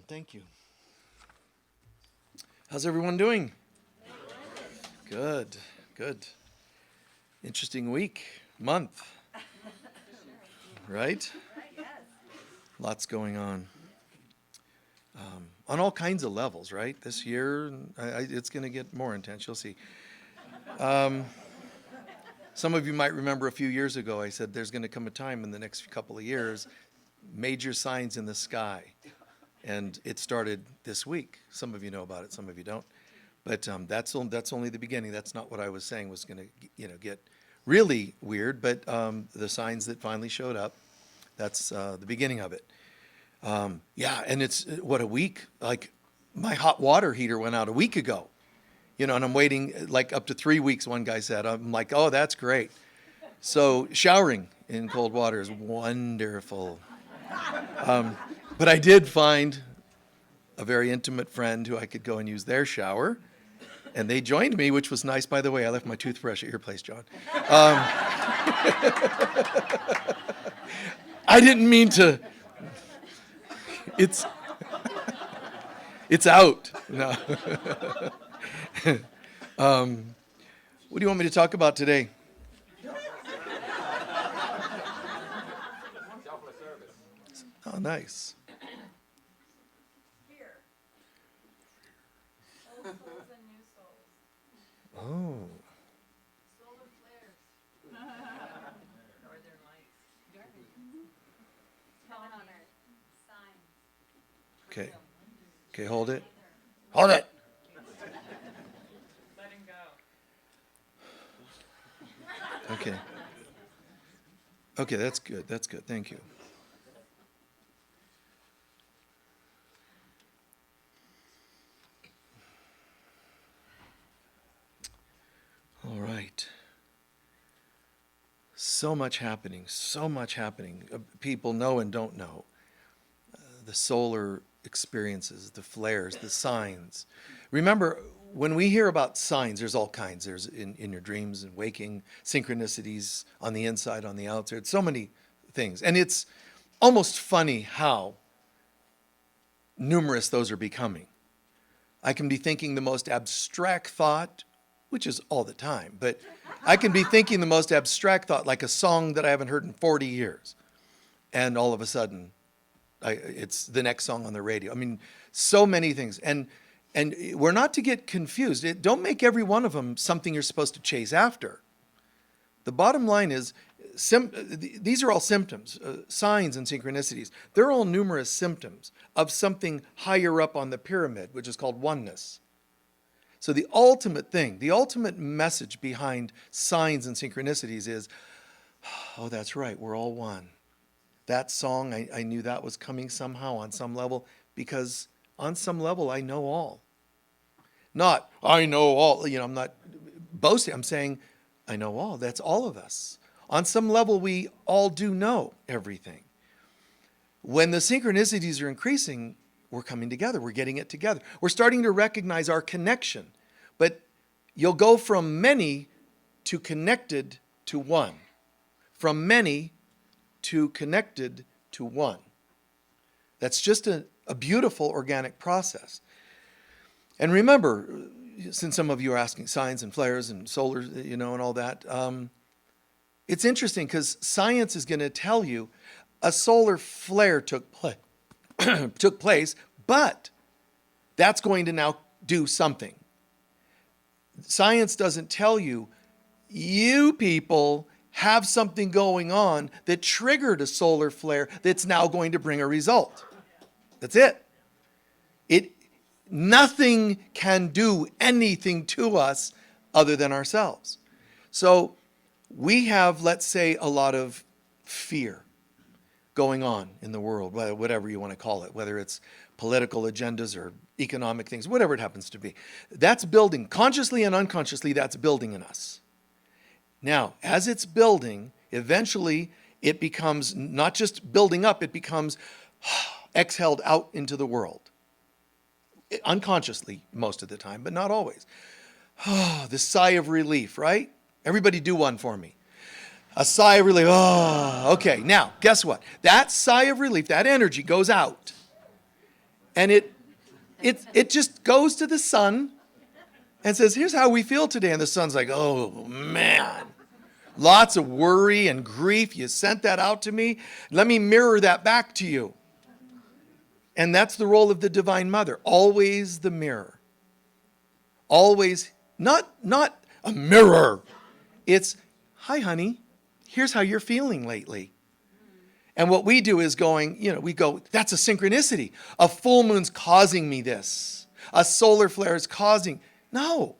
Thank you. How's everyone doing? Good, good. Interesting week, month, right? Lots going on all kinds of levels, right? This year, it's going to get more intense. You'll see. Some of you might remember a few years ago, I said there's going to come a time in the next couple of years, major signs in the sky. And it started this week. Some of you know about it, some of you don't. But that's only the beginning. That's not what I was saying was going to get really weird. But the signs that finally showed up, that's the beginning of it. Yeah, and it's, what, a week? Like, my hot water heater went out a week ago. And I'm waiting like up to 3 weeks, one guy said. I'm like, oh, that's great. So showering in cold water is wonderful. But I did find a very intimate friend who I could go and use their shower. And they joined me, which was nice. By the way, I left my toothbrush at your place, John. I didn't mean to. It's out. No. What do you want me to talk about today? Oh, nice. Oh. Solar flares. Northern lights. Heaven on earth. Signs. Okay. Okay, hold it. Hold it. Letting go. Okay. Okay, that's good. That's good. Thank you. All right. So much happening, so much happening. People know and don't know. The solar experiences, the flares, the signs. Remember, when we hear about signs, there's all kinds. There's in your dreams and waking, synchronicities on the inside, on the outside, so many things. And it's almost funny how numerous those are becoming. I can be thinking the most abstract thought, which is all the time, but I can be thinking the most abstract thought, like a song that I haven't heard in 40 years. And all of a sudden, it's the next song on the radio. I mean, so many things. And we're not to get confused. Don't make every one of them something you're supposed to chase after. The bottom line is, these are all symptoms, signs and synchronicities. They're all numerous symptoms of something higher up on the pyramid, which is called oneness. So the ultimate thing, the ultimate message behind signs and synchronicities is, oh, that's right, we're all one. That song, I knew that was coming somehow on some level, because on some level I know all. Not, I know all, I'm not boasting, I'm saying I know all. That's all of us. On some level we all do know everything. When the synchronicities are increasing, we're coming together. We're getting it together. We're starting to recognize our connection. But you'll go from many to connected to one. From many to connected to one. That's just a beautiful organic process. And remember, since some of you are asking signs and flares and solar, and all that, it's interesting because science is going to tell you a solar flare took place, but that's going to now do something. Science doesn't tell you, you people have something going on that triggered a solar flare that's now going to bring a result. That's it. Nothing can do anything to us other than ourselves. So we have, let's say, a lot of fear going on in the world, whatever you want to call it, whether it's political agendas or economic things, whatever it happens to be. That's building, consciously and unconsciously, that's building in us. Now, as it's building, eventually it becomes not just building up, it becomes exhaled out into the world. Unconsciously, most of the time, but not always. This sigh of relief, right? Everybody do one for me. A sigh of relief. Oh, okay. Now, guess what? That sigh of relief, that energy goes out. And it just goes to the son and says, here's how we feel today. And the son's like, oh, man. Lots of worry and grief. You sent that out to me. Let me mirror that back to you. And that's the role of the Divine Mother. Always the mirror. Always, not a mirror. It's, hi, honey, here's how you're feeling lately. And what we do is we go, that's a synchronicity. A full moon's causing me this. A solar flare is causing. No.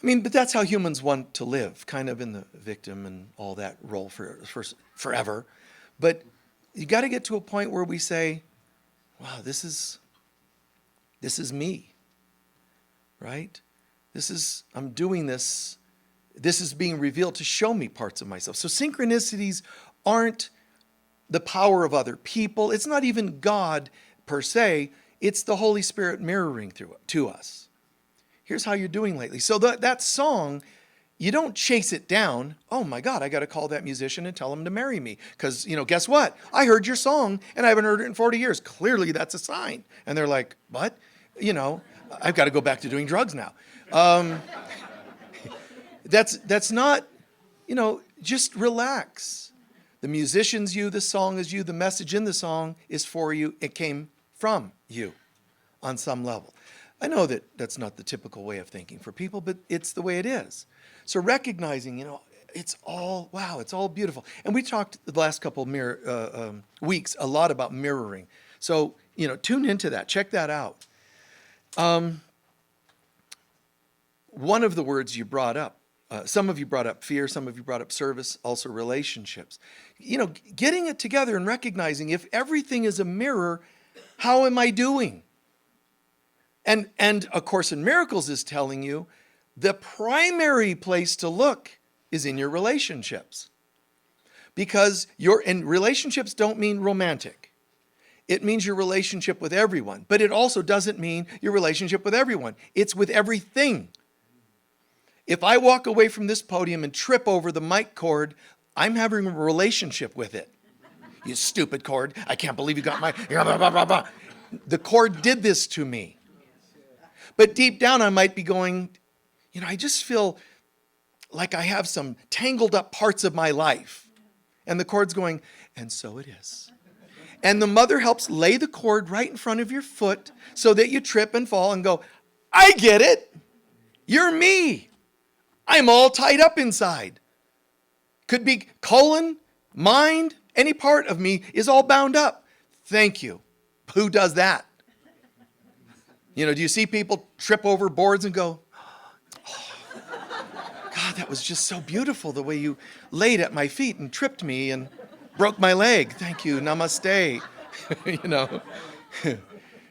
I mean, but that's how humans want to live, kind of in the victim and all that role for forever. But you got to get to a point where we say, wow, this is me, right? I'm doing this. This is being revealed to show me parts of myself. So synchronicities aren't the power of other people. It's not even God per se. It's the Holy Spirit mirroring to us. Here's how you're doing lately. So that song, you don't chase it down. Oh my God, I got to call that musician and tell him to marry me. Because, guess what? I heard your song and I haven't heard it in 40 years. Clearly that's a sign. And they're like, what? I've got to go back to doing drugs now. That's not, just relax. The musician's you, the song is you, the message in the song is for you. It came from you on some level. I know that that's not the typical way of thinking for people, but it's the way it is. So recognizing, it's all, wow, it's all beautiful. And we talked the last couple weeks a lot about mirroring. So, tune into that. Check that out. One of the words you brought up, some of you brought up fear, some of you brought up service, also relationships. Getting it together and recognizing if everything is a mirror, how am I doing? And A Course in Miracles is telling you the primary place to look is in your relationships. Because relationships don't mean romantic. It means your relationship with everyone. But it also doesn't mean your relationship with everyone. It's with everything. If I walk away from this podium and trip over the mic cord, I'm having a relationship with it. You stupid cord. I can't believe you got my... Blah, blah, blah, blah. The cord did this to me. But deep down, I might be going, I just feel like I have some tangled up parts of my life. And the cord's going, and so it is. And the mother helps lay the cord right in front of your foot so that you trip and fall and go, I get it. You're me. I'm all tied up inside. Could be colon, mind, any part of me is all bound up. Thank you. Who does that? Do you see people trip over boards and go, oh, God, that was just so beautiful the way you laid at my feet and tripped me and broke my leg. Thank you. Namaste.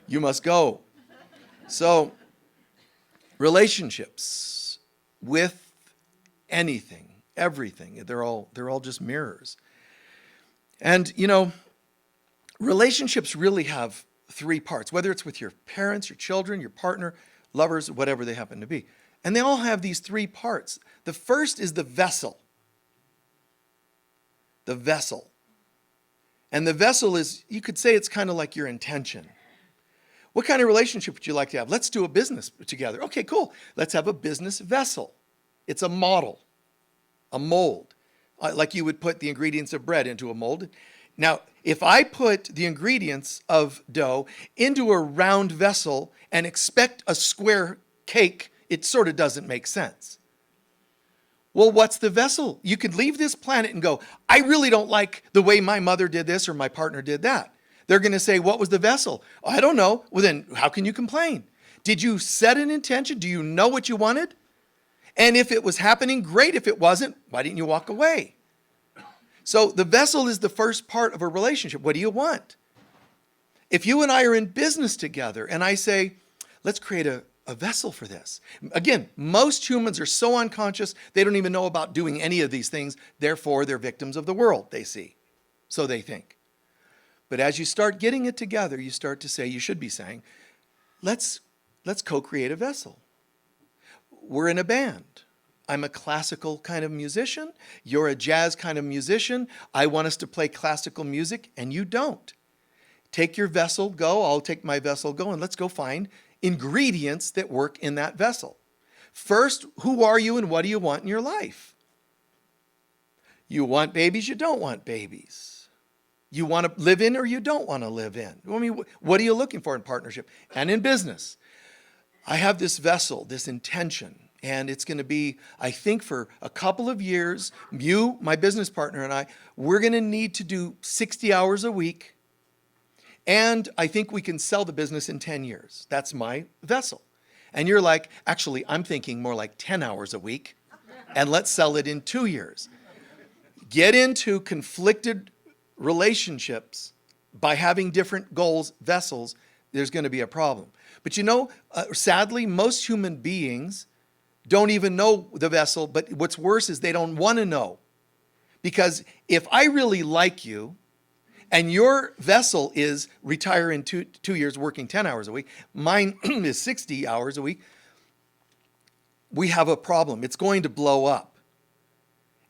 You must go. So relationships with anything, everything, they're all just mirrors. And, relationships really have three parts, whether it's with your parents, your children, your partner, lovers, whatever they happen to be. And they all have these three parts. The first is the vessel. The vessel. And the vessel is, you could say it's kind of like your intention. What kind of relationship would you like to have? Let's do a business together. Okay, cool. Let's have a business vessel. It's a model, a mold. Like you would put the ingredients of bread into a mold. Now, if I put the ingredients of dough into a round vessel and expect a square cake, it sort of doesn't make sense. Well, what's the vessel? You could leave this planet and go, I really don't like the way my mother did this or my partner did that. They're going to say, what was the vessel? I don't know. Well, then how can you complain? Did you set an intention? Do you know what you wanted? And if it was happening, great. If it wasn't, why didn't you walk away? So the vessel is the first part of a relationship. What do you want? If you and I are in business together and I say, let's create a vessel for this. Again, most humans are so unconscious, they don't even know about doing any of these things. Therefore, they're victims of the world they see. So they think. But as you start getting it together, you start to say, you should be saying, let's co-create a vessel. We're in a band. I'm a classical kind of musician. You're a jazz kind of musician. I want us to play classical music, and you don't. Take your vessel, go. I'll take my vessel, go. And let's go find ingredients that work in that vessel. First, who are you and what do you want in your life? You want babies, you don't want babies. You want to live in or you don't want to live in. I mean, what are you looking for in partnership and in business? I have this vessel, this intention, and it's going to be, I think, for a couple of years, you, my business partner, and I, we're going to need to do 60 hours a week, and I think we can sell the business in 10 years. That's my vessel. And you're like, actually, I'm thinking more like 10 hours a week, and let's sell it in 2 years. Get into conflicted relationships by having different goals, vessels, there's going to be a problem. But you know, sadly, most human beings don't even know the vessel, but what's worse is they don't want to know. Because if I really like you, and your vessel is retire in 2 years working 10 hours a week, mine is 60 hours a week, we have a problem. It's going to blow up.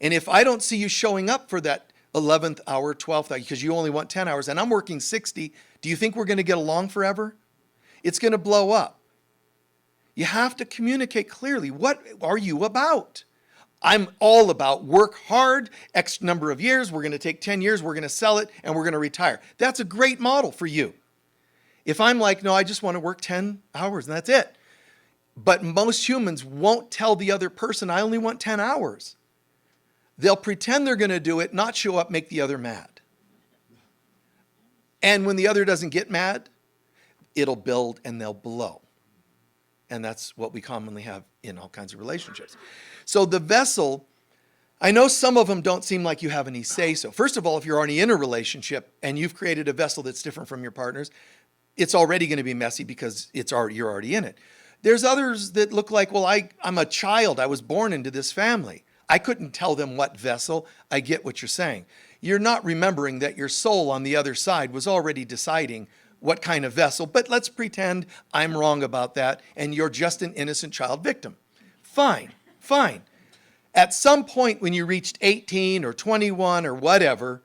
And if I don't see you showing up for that 11th hour, 12th hour, because you only want 10 hours, and I'm working 60, do you think we're going to get along forever? It's going to blow up. You have to communicate clearly. What are you about? I'm all about work hard, X number of years. We're going to take 10 years, we're going to sell it, and we're going to retire. That's a great model for you. If I'm like, no, I just want to work 10 hours and that's it. But most humans won't tell the other person, I only want 10 hours. They'll pretend they're going to do it, not show up, make the other mad. And when the other doesn't get mad, it'll build and they'll blow. And that's what we commonly have in all kinds of relationships. So the vessel, I know some of them don't seem like you have any say so. First of all, if you're already in a relationship and you've created a vessel that's different from your partner's, it's already going to be messy because you're already in it. There's others that look like, well, I'm a child. I was born into this family. I couldn't tell them what vessel. I get what you're saying. You're not remembering that your soul on the other side was already deciding what kind of vessel, but let's pretend I'm wrong about that and you're just an innocent child victim. Fine. At some point when you reached 18 or 21 or whatever,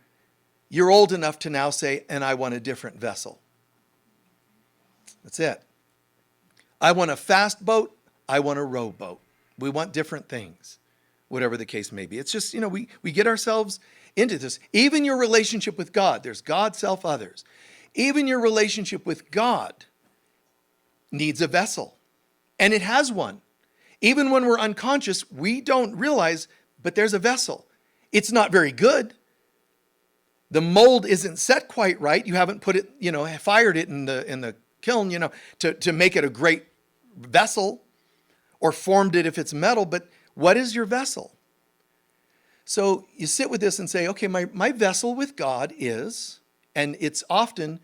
you're old enough to now say, and I want a different vessel. That's it. I want a fast boat. I want a rowboat. We want different things, whatever the case may be. It's just, we get ourselves into this. Even your relationship with God, there's God, self, others. Even your relationship with God needs a vessel, and it has one. Even when we're unconscious, we don't realize, but there's a vessel. It's not very good. The mold isn't set quite right. You haven't put it, fired it in the kiln, to make it a great vessel, or formed it if it's metal. But what is your vessel? So you sit with this and say, okay, my vessel with God is, and it's often,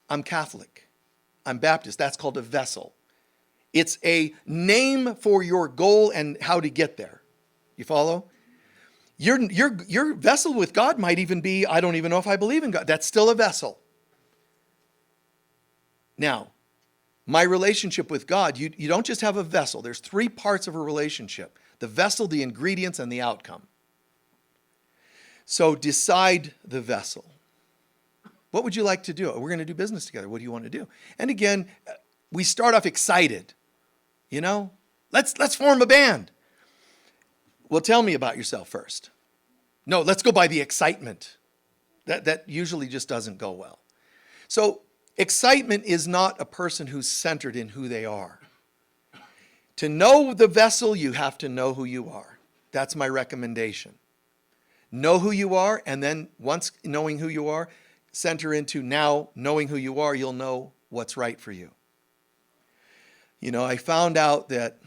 I'm Catholic, I'm Baptist. That's called a vessel. It's a name for your goal and how to get there. You follow? Your vessel with God might even be, I don't even know if I believe in God. That's still a vessel. Now, my relationship with God, you don't just have a vessel. There's 3 parts of a relationship: the vessel, the ingredients, and the outcome. So decide the vessel. What would you like to do? We're going to do business together. What do you want to do? And again, we start off excited. Let's form a band. Well, tell me about yourself first. No, let's go by the excitement. That usually just doesn't go well. So excitement is not a person who's centered in who they are. To know the vessel, you have to know who you are. That's my recommendation. Know who you are, and then once knowing who you are, center into now knowing who you are, you'll know what's right for you. I found out that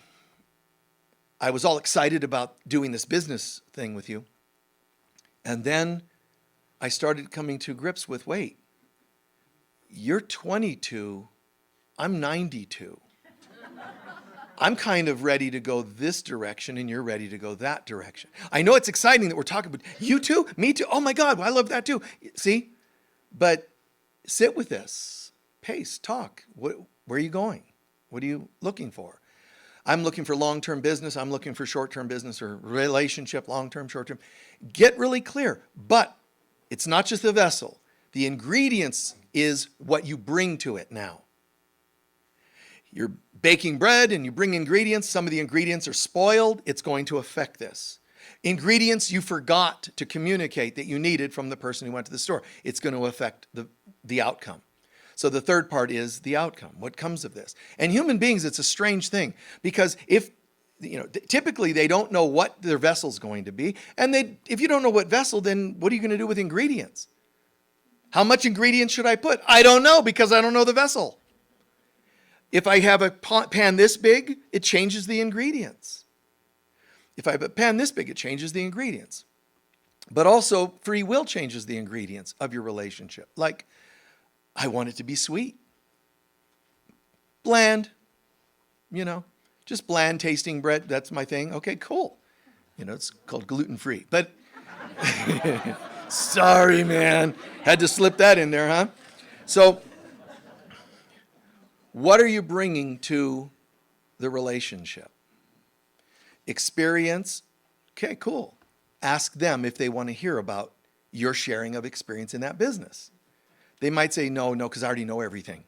I was all excited about doing this business thing with you. And then I started coming to grips with, wait, you're 22, I'm 92. I'm kind of ready to go this direction and you're ready to go that direction. I know it's exciting that we're talking about you too, me too. Oh my God, well, I love that too. See, but sit with this, pace, talk. Where are you going? What are you looking for? I'm looking for long-term business. I'm looking for short-term business or relationship, long-term, short-term. Get really clear, but it's not just the vessel. The ingredients is what you bring to it now. You're baking bread and you bring ingredients. Some of the ingredients are spoiled. It's going to affect this. Ingredients you forgot to communicate that you needed from the person who went to the store. It's going to affect the outcome. So the third part is the outcome. What comes of this? And human beings, it's a strange thing because typically they don't know what their vessel's going to be. And if you don't know what vessel, then what are you going to do with ingredients? How much ingredients should I put? I don't know because I don't know the vessel. If I have a pan this big, it changes the ingredients. If I have a pan this big, it changes the ingredients. But also, free will changes the ingredients of your relationship. Like, I want it to be sweet. Bland, just bland tasting bread. That's my thing. Okay, cool. It's called gluten-free. But, sorry, man. Had to slip that in there, huh? So, what are you bringing to the relationship? Experience. Okay, cool. Ask them if they want to hear about your sharing of experience in that business. They might say, no, because I already know everything.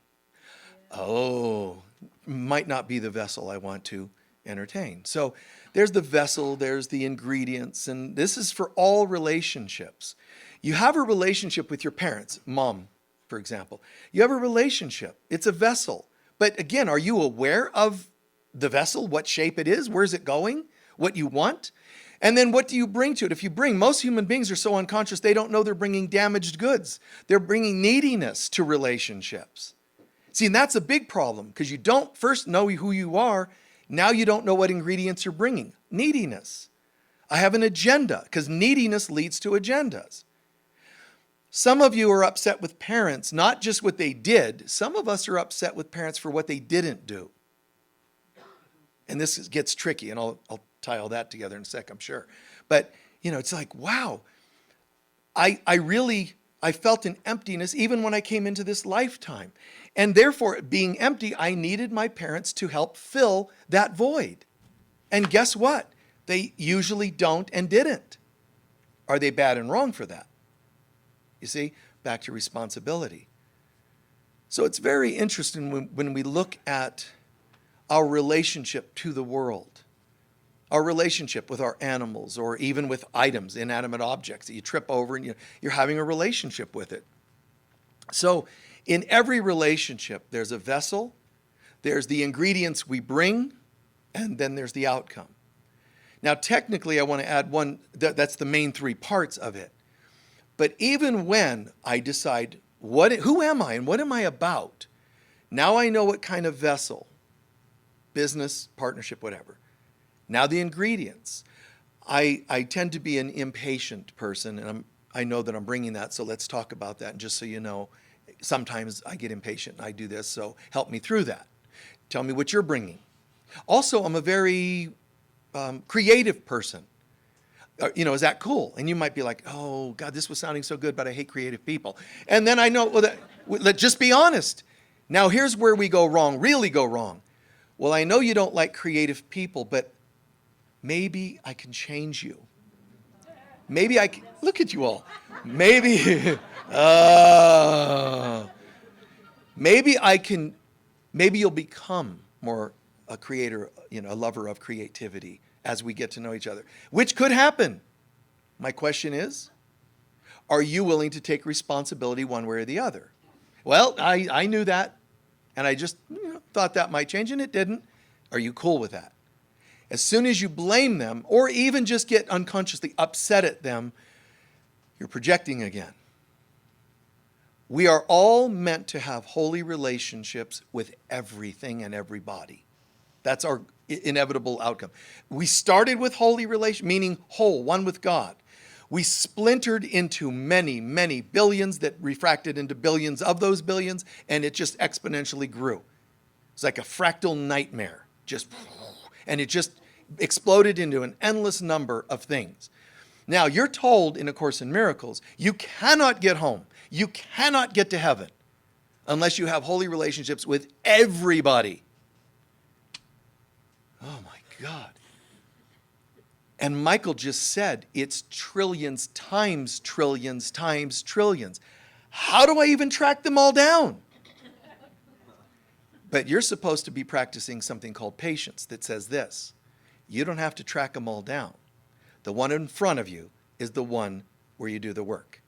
Oh, might not be the vessel I want to entertain. So there's the vessel, there's the ingredients, and this is for all relationships. You have a relationship with your parents, mom, for example. You have a relationship. It's a vessel. But again, are you aware of the vessel, what shape it is, where's it going, what you want? And then what do you bring to it? Most human beings are so unconscious, they don't know they're bringing damaged goods. They're bringing neediness to relationships. See, and that's a big problem because you don't first know who you are. Now you don't know what ingredients you're bringing. Neediness. I have an agenda because neediness leads to agendas. Some of you are upset with parents, not just what they did. Some of us are upset with parents for what they didn't do. And this gets tricky, and I'll tie all that together in a sec, I'm sure. But, it's like, wow, I felt an emptiness even when I came into this lifetime. And therefore, being empty, I needed my parents to help fill that void. And guess what? They usually don't and didn't. Are they bad and wrong for that? You see, back to responsibility. So it's very interesting when we look at our relationship to the world, our relationship with our animals, or even with items, inanimate objects that you trip over and you're having a relationship with it. So in every relationship, there's a vessel, there's the ingredients we bring, and then there's the outcome. Now, technically, I want to add one, that's the main three parts of it. But even when I decide, who am I and what am I about? Now I know what kind of vessel, business, partnership, whatever. Now the ingredients. I tend to be an impatient person, and I know that I'm bringing that, so let's talk about that. And just so you know, sometimes I get impatient and I do this, so help me through that. Tell me what you're bringing. Also, I'm a very creative person. Is that cool? And you might be like, oh, God, this was sounding so good, but I hate creative people. And then I know, let's just be honest. Now, here's where we go wrong, really go wrong. Well, I know you don't like creative people, but maybe I can change you. Maybe I can, look at you all. Maybe, maybe you'll become more a creator, a lover of creativity as we get to know each other, which could happen. My question is, are you willing to take responsibility one way or the other? Well, I knew that, and I just thought that might change, and it didn't. Are you cool with that? As soon as you blame them, or even just get unconsciously upset at them, you're projecting again. We are all meant to have holy relationships with everything and everybody. That's our inevitable outcome. We started with holy relation, meaning whole, one with God. We splintered into many, many billions that refracted into billions of those billions, and it just exponentially grew. It's like a fractal nightmare, and it just exploded into an endless number of things. Now, you're told in A Course in Miracles, you cannot get home, you cannot get to heaven unless you have holy relationships with everybody. Oh my God. And Michael just said it's trillions times trillions times trillions. How do I even track them all down? But you're supposed to be practicing something called patience that says this. You don't have to track them all down. The one in front of you is the one where you do the work.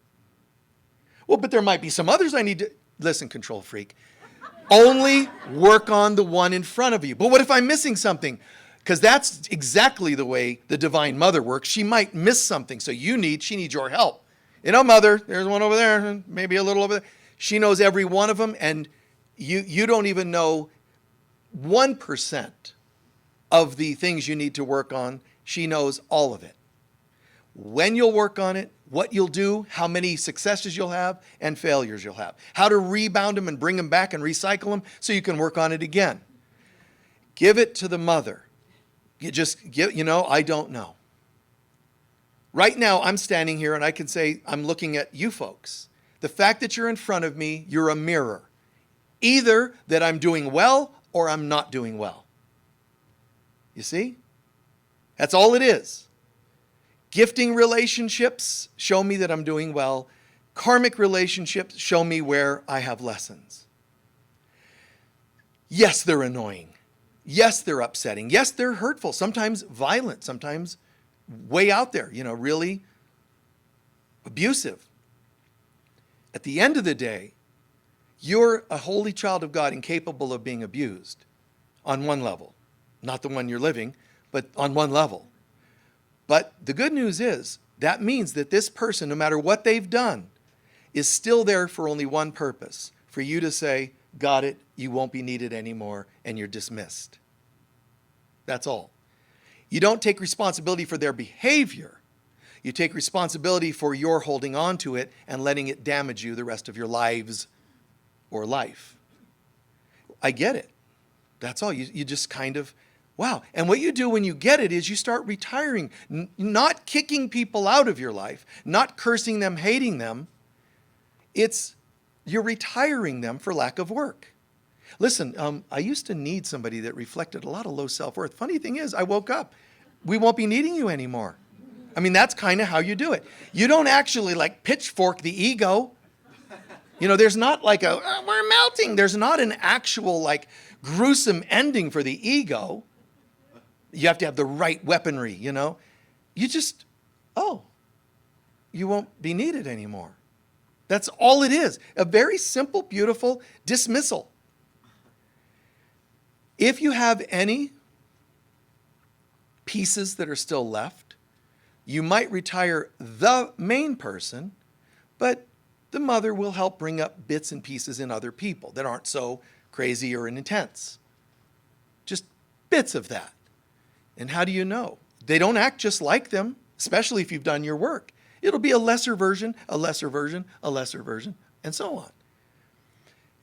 Well, but there might be some others I need to... Listen, control freak. Only work on the one in front of you. But what if I'm missing something? Because that's exactly the way the Divine Mother works. She might miss something, so she needs your help. You know, Mother, there's one over there, maybe a little over there. She knows every one of them, and you don't even know 1% of the things you need to work on. She knows all of it. When you'll work on it, what you'll do, how many successes you'll have, and failures you'll have. How to rebound them and bring them back and recycle them so you can work on it again. Give it to the Mother. I don't know. Right now, I'm standing here and I can say, I'm looking at you folks. The fact that you're in front of me, you're a mirror. Either that I'm doing well or I'm not doing well. You see? That's all it is. Gifting relationships show me that I'm doing well. Karmic relationships show me where I have lessons. Yes, they're annoying. Yes, they're upsetting. Yes, they're hurtful. Sometimes violent. Sometimes way out there, really abusive. At the end of the day, you're a holy child of God incapable of being abused on one level. Not the one you're living, but on one level. But the good news is that means that this person, no matter what they've done, is still there for only one purpose, for you to say, got it, you won't be needed anymore, and you're dismissed. That's all. You don't take responsibility for their behavior. You take responsibility for your holding on to it and letting it damage you the rest of your lives or life. I get it. That's all. You just kind of, wow. And what you do when you get it is you start retiring, not kicking people out of your life, not cursing them, hating them. You're retiring them for lack of work. Listen, I used to need somebody that reflected a lot of low self-worth. Funny thing is, I woke up. We won't be needing you anymore. I mean, that's kind of how you do it. You don't actually pitchfork the ego. There's not we're melting. There's not an actual gruesome ending for the ego. You have to have the right weaponry, You just, you won't be needed anymore. That's all it is. A very simple, beautiful dismissal. If you have any pieces that are still left, you might retire the main person, but the Mother will help bring up bits and pieces in other people that aren't so crazy or intense. Just bits of that. And how do you know? They don't act just like them, especially if you've done your work. It'll be a lesser version, a lesser version, a lesser version, and so on,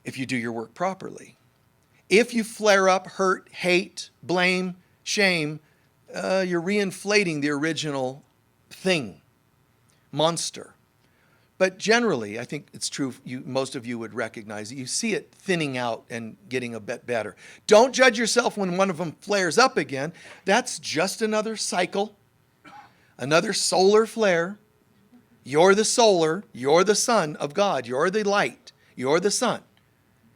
if you do your work properly. If you flare up hurt, hate, blame, shame, you're reinflating the original thing, monster. But generally, I think it's true, most of you would recognize it. You see it thinning out and getting a bit better. Don't judge yourself when one of them flares up again. That's just another cycle, another solar flare. You're the solar, you're the Son of God, you're the light, you're the sun.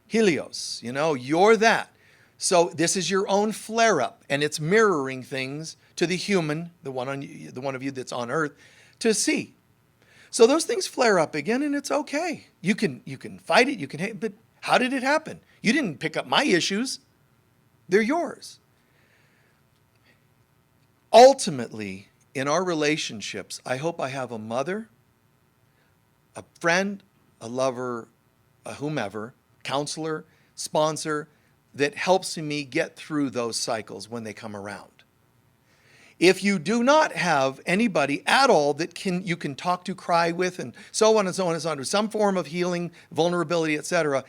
Helios, you're that. So this is your own flare-up, and it's mirroring things to the human, the one of you that's on earth, to see. So those things flare up again, and it's okay. You can fight it, you can hate, but how did it happen? You didn't pick up my issues. They're yours. Ultimately, in our relationships, I hope I have a mother, a friend, a lover, a whomever, counselor, sponsor, that helps me get through those cycles when they come around. If you do not have anybody at all that you can talk to, cry with, and so on and so on and so on, with some form of healing, vulnerability, etc.,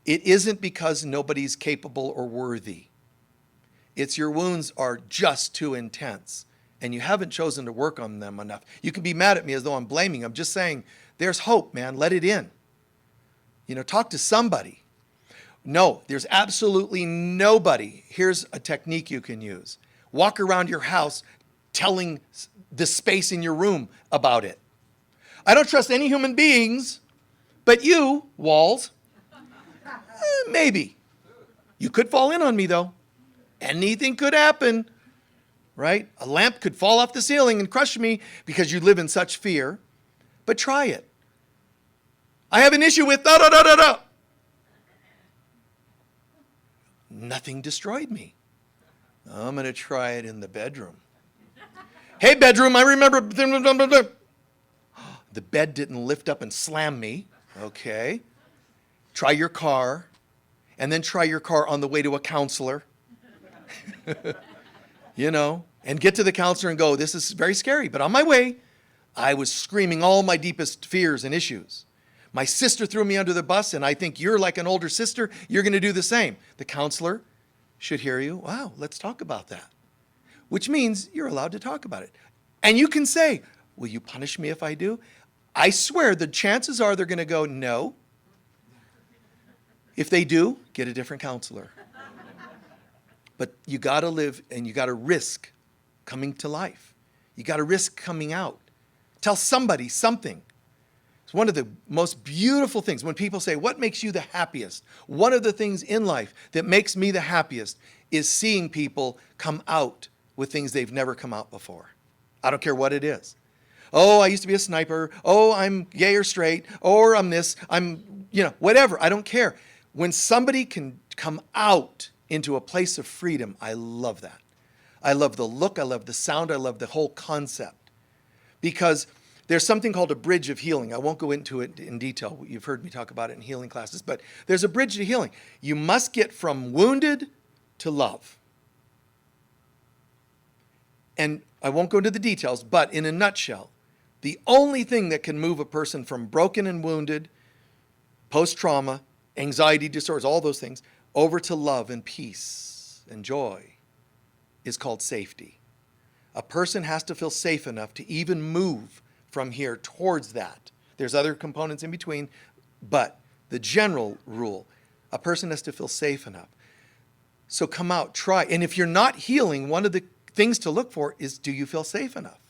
it isn't because nobody's capable or worthy. It's your wounds are just too intense, and you haven't chosen to work on them enough. You can be mad at me as though I'm blaming. I'm just saying, there's hope, man. Let it in. Talk to somebody. No, there's absolutely nobody. Here's a technique you can use. Walk around your house telling the space in your room about it. I don't trust any human beings. But you, walls, maybe. You could fall in on me, though. Anything could happen, right? A lamp could fall off the ceiling and crush me because you live in such fear. But try it. I have an issue with da-da-da-da-da. Nothing destroyed me. I'm going to try it in the bedroom. Hey, bedroom, I remember. The bed didn't lift up and slam me. Okay. Try your car. And then try your car on the way to a counselor. And get to the counselor and go, this is very scary. But on my way, I was screaming all my deepest fears and issues. My sister threw me under the bus, and I think you're like an older sister. You're going to do the same. The counselor should hear you. Wow, let's talk about that. Which means you're allowed to talk about it. And you can say, will you punish me if I do? I swear the chances are they're going to go, no. If they do, get a different counselor. But you got to live and you got to risk coming to life. You got to risk coming out. Tell somebody something. It's one of the most beautiful things. When people say, what makes you the happiest? One of the things in life that makes me the happiest is seeing people come out with things they've never come out before. I don't care what it is. Oh, I used to be a sniper. Oh, I'm gay or straight. Or I'm this. Whatever. I don't care. When somebody can come out into a place of freedom, I love that. I love the look. I love the sound. I love the whole concept. Because there's something called a bridge of healing. I won't go into it in detail. You've heard me talk about it in healing classes. But there's a bridge to healing. You must get from wounded to love. And I won't go into the details, but in a nutshell, the only thing that can move a person from broken and wounded, post-trauma, anxiety disorders, all those things, over to love and peace and joy is called safety. A person has to feel safe enough to even move from here towards that. There's other components in between, but the general rule, a person has to feel safe enough. So come out, try. And if you're not healing, one of the things to look for is, do you feel safe enough?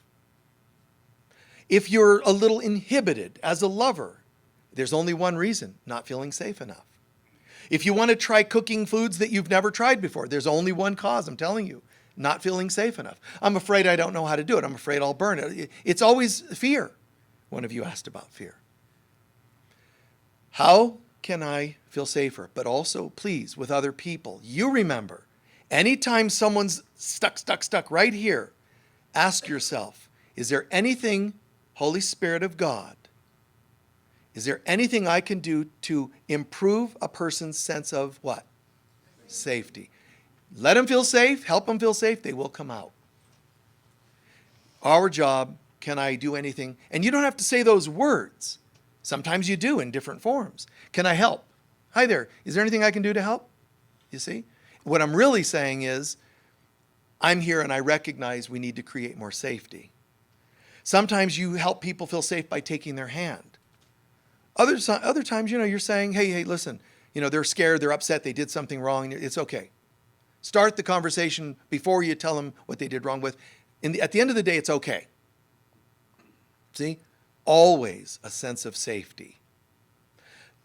If you're a little inhibited as a lover, there's only one reason, not feeling safe enough. If you want to try cooking foods that you've never tried before, there's only one cause, I'm telling you, not feeling safe enough. I'm afraid I don't know how to do it. I'm afraid I'll burn it. It's always fear. One of you asked about fear. How can I feel safer? But also, please, with other people, you remember, anytime someone's stuck right here, ask yourself, is there anything, Holy Spirit of God, is there anything I can do to improve a person's sense of what? Safety. Let them feel safe, help them feel safe, they will come out. Our job, can I do anything? And you don't have to say those words. Sometimes you do in different forms. Can I help? Hi there, is there anything I can do to help? You see? What I'm really saying is, I'm here and I recognize we need to create more safety. Sometimes you help people feel safe by taking their hand. Other times, you're saying, hey, listen, they're scared, they're upset, they did something wrong. It's okay. Start the conversation before you tell them what they did wrong with. At the end of the day, it's okay. See? Always a sense of safety.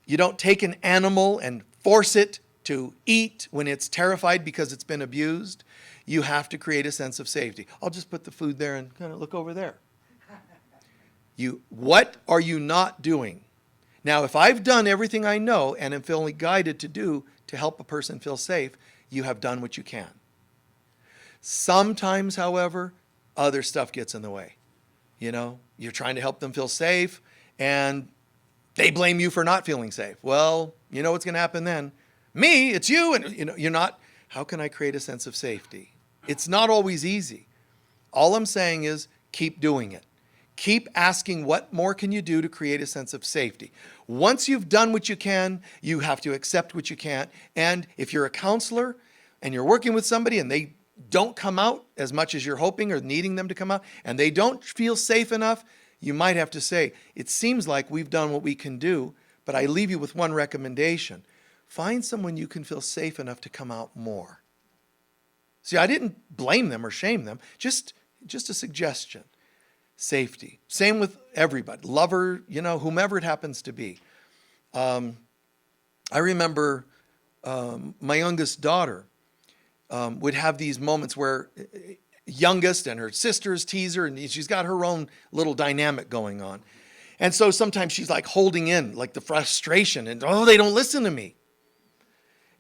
You don't take an animal and force it to eat when it's terrified because it's been abused. You have to create a sense of safety. I'll just put the food there and kind of look over there. What are you not doing? Now, if I've done everything I know and am feeling guided to do to help a person feel safe, you have done what you can. Sometimes, however, other stuff gets in the way. You're trying to help them feel safe, and they blame you for not feeling safe. Well, you know what's going to happen then? Me, it's you, and you're not. How can I create a sense of safety? It's not always easy. All I'm saying is keep doing it. Keep asking what more can you do to create a sense of safety. Once you've done what you can, you have to accept what you can't. And if you're a counselor and you're working with somebody and they don't come out as much as you're hoping or needing them to come out, and they don't feel safe enough, you might have to say, it seems like we've done what we can do, but I leave you with one recommendation. Find someone you can feel safe enough to come out more. See, I didn't blame them or shame them, just a suggestion. Safety. Same with everybody. Lover, whomever it happens to be. I remember my youngest daughter would have these moments where youngest and her sisters tease her, and she's got her own little dynamic going on. And so sometimes she's like holding in like the frustration and, oh, they don't listen to me.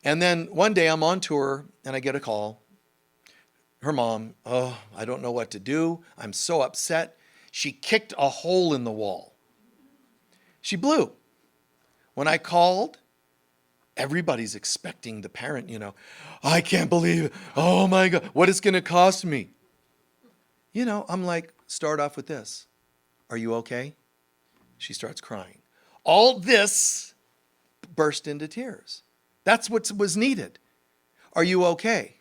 And then one day I'm on tour and I get a call. Her mom, oh, I don't know what to do. I'm so upset. She kicked a hole in the wall. She blew. When I called, everybody's expecting the parent, I can't believe it. Oh my God, what it's going to cost me. I'm like, start off with this. Are you okay? She starts crying. All this burst into tears. That's what was needed. Are you okay?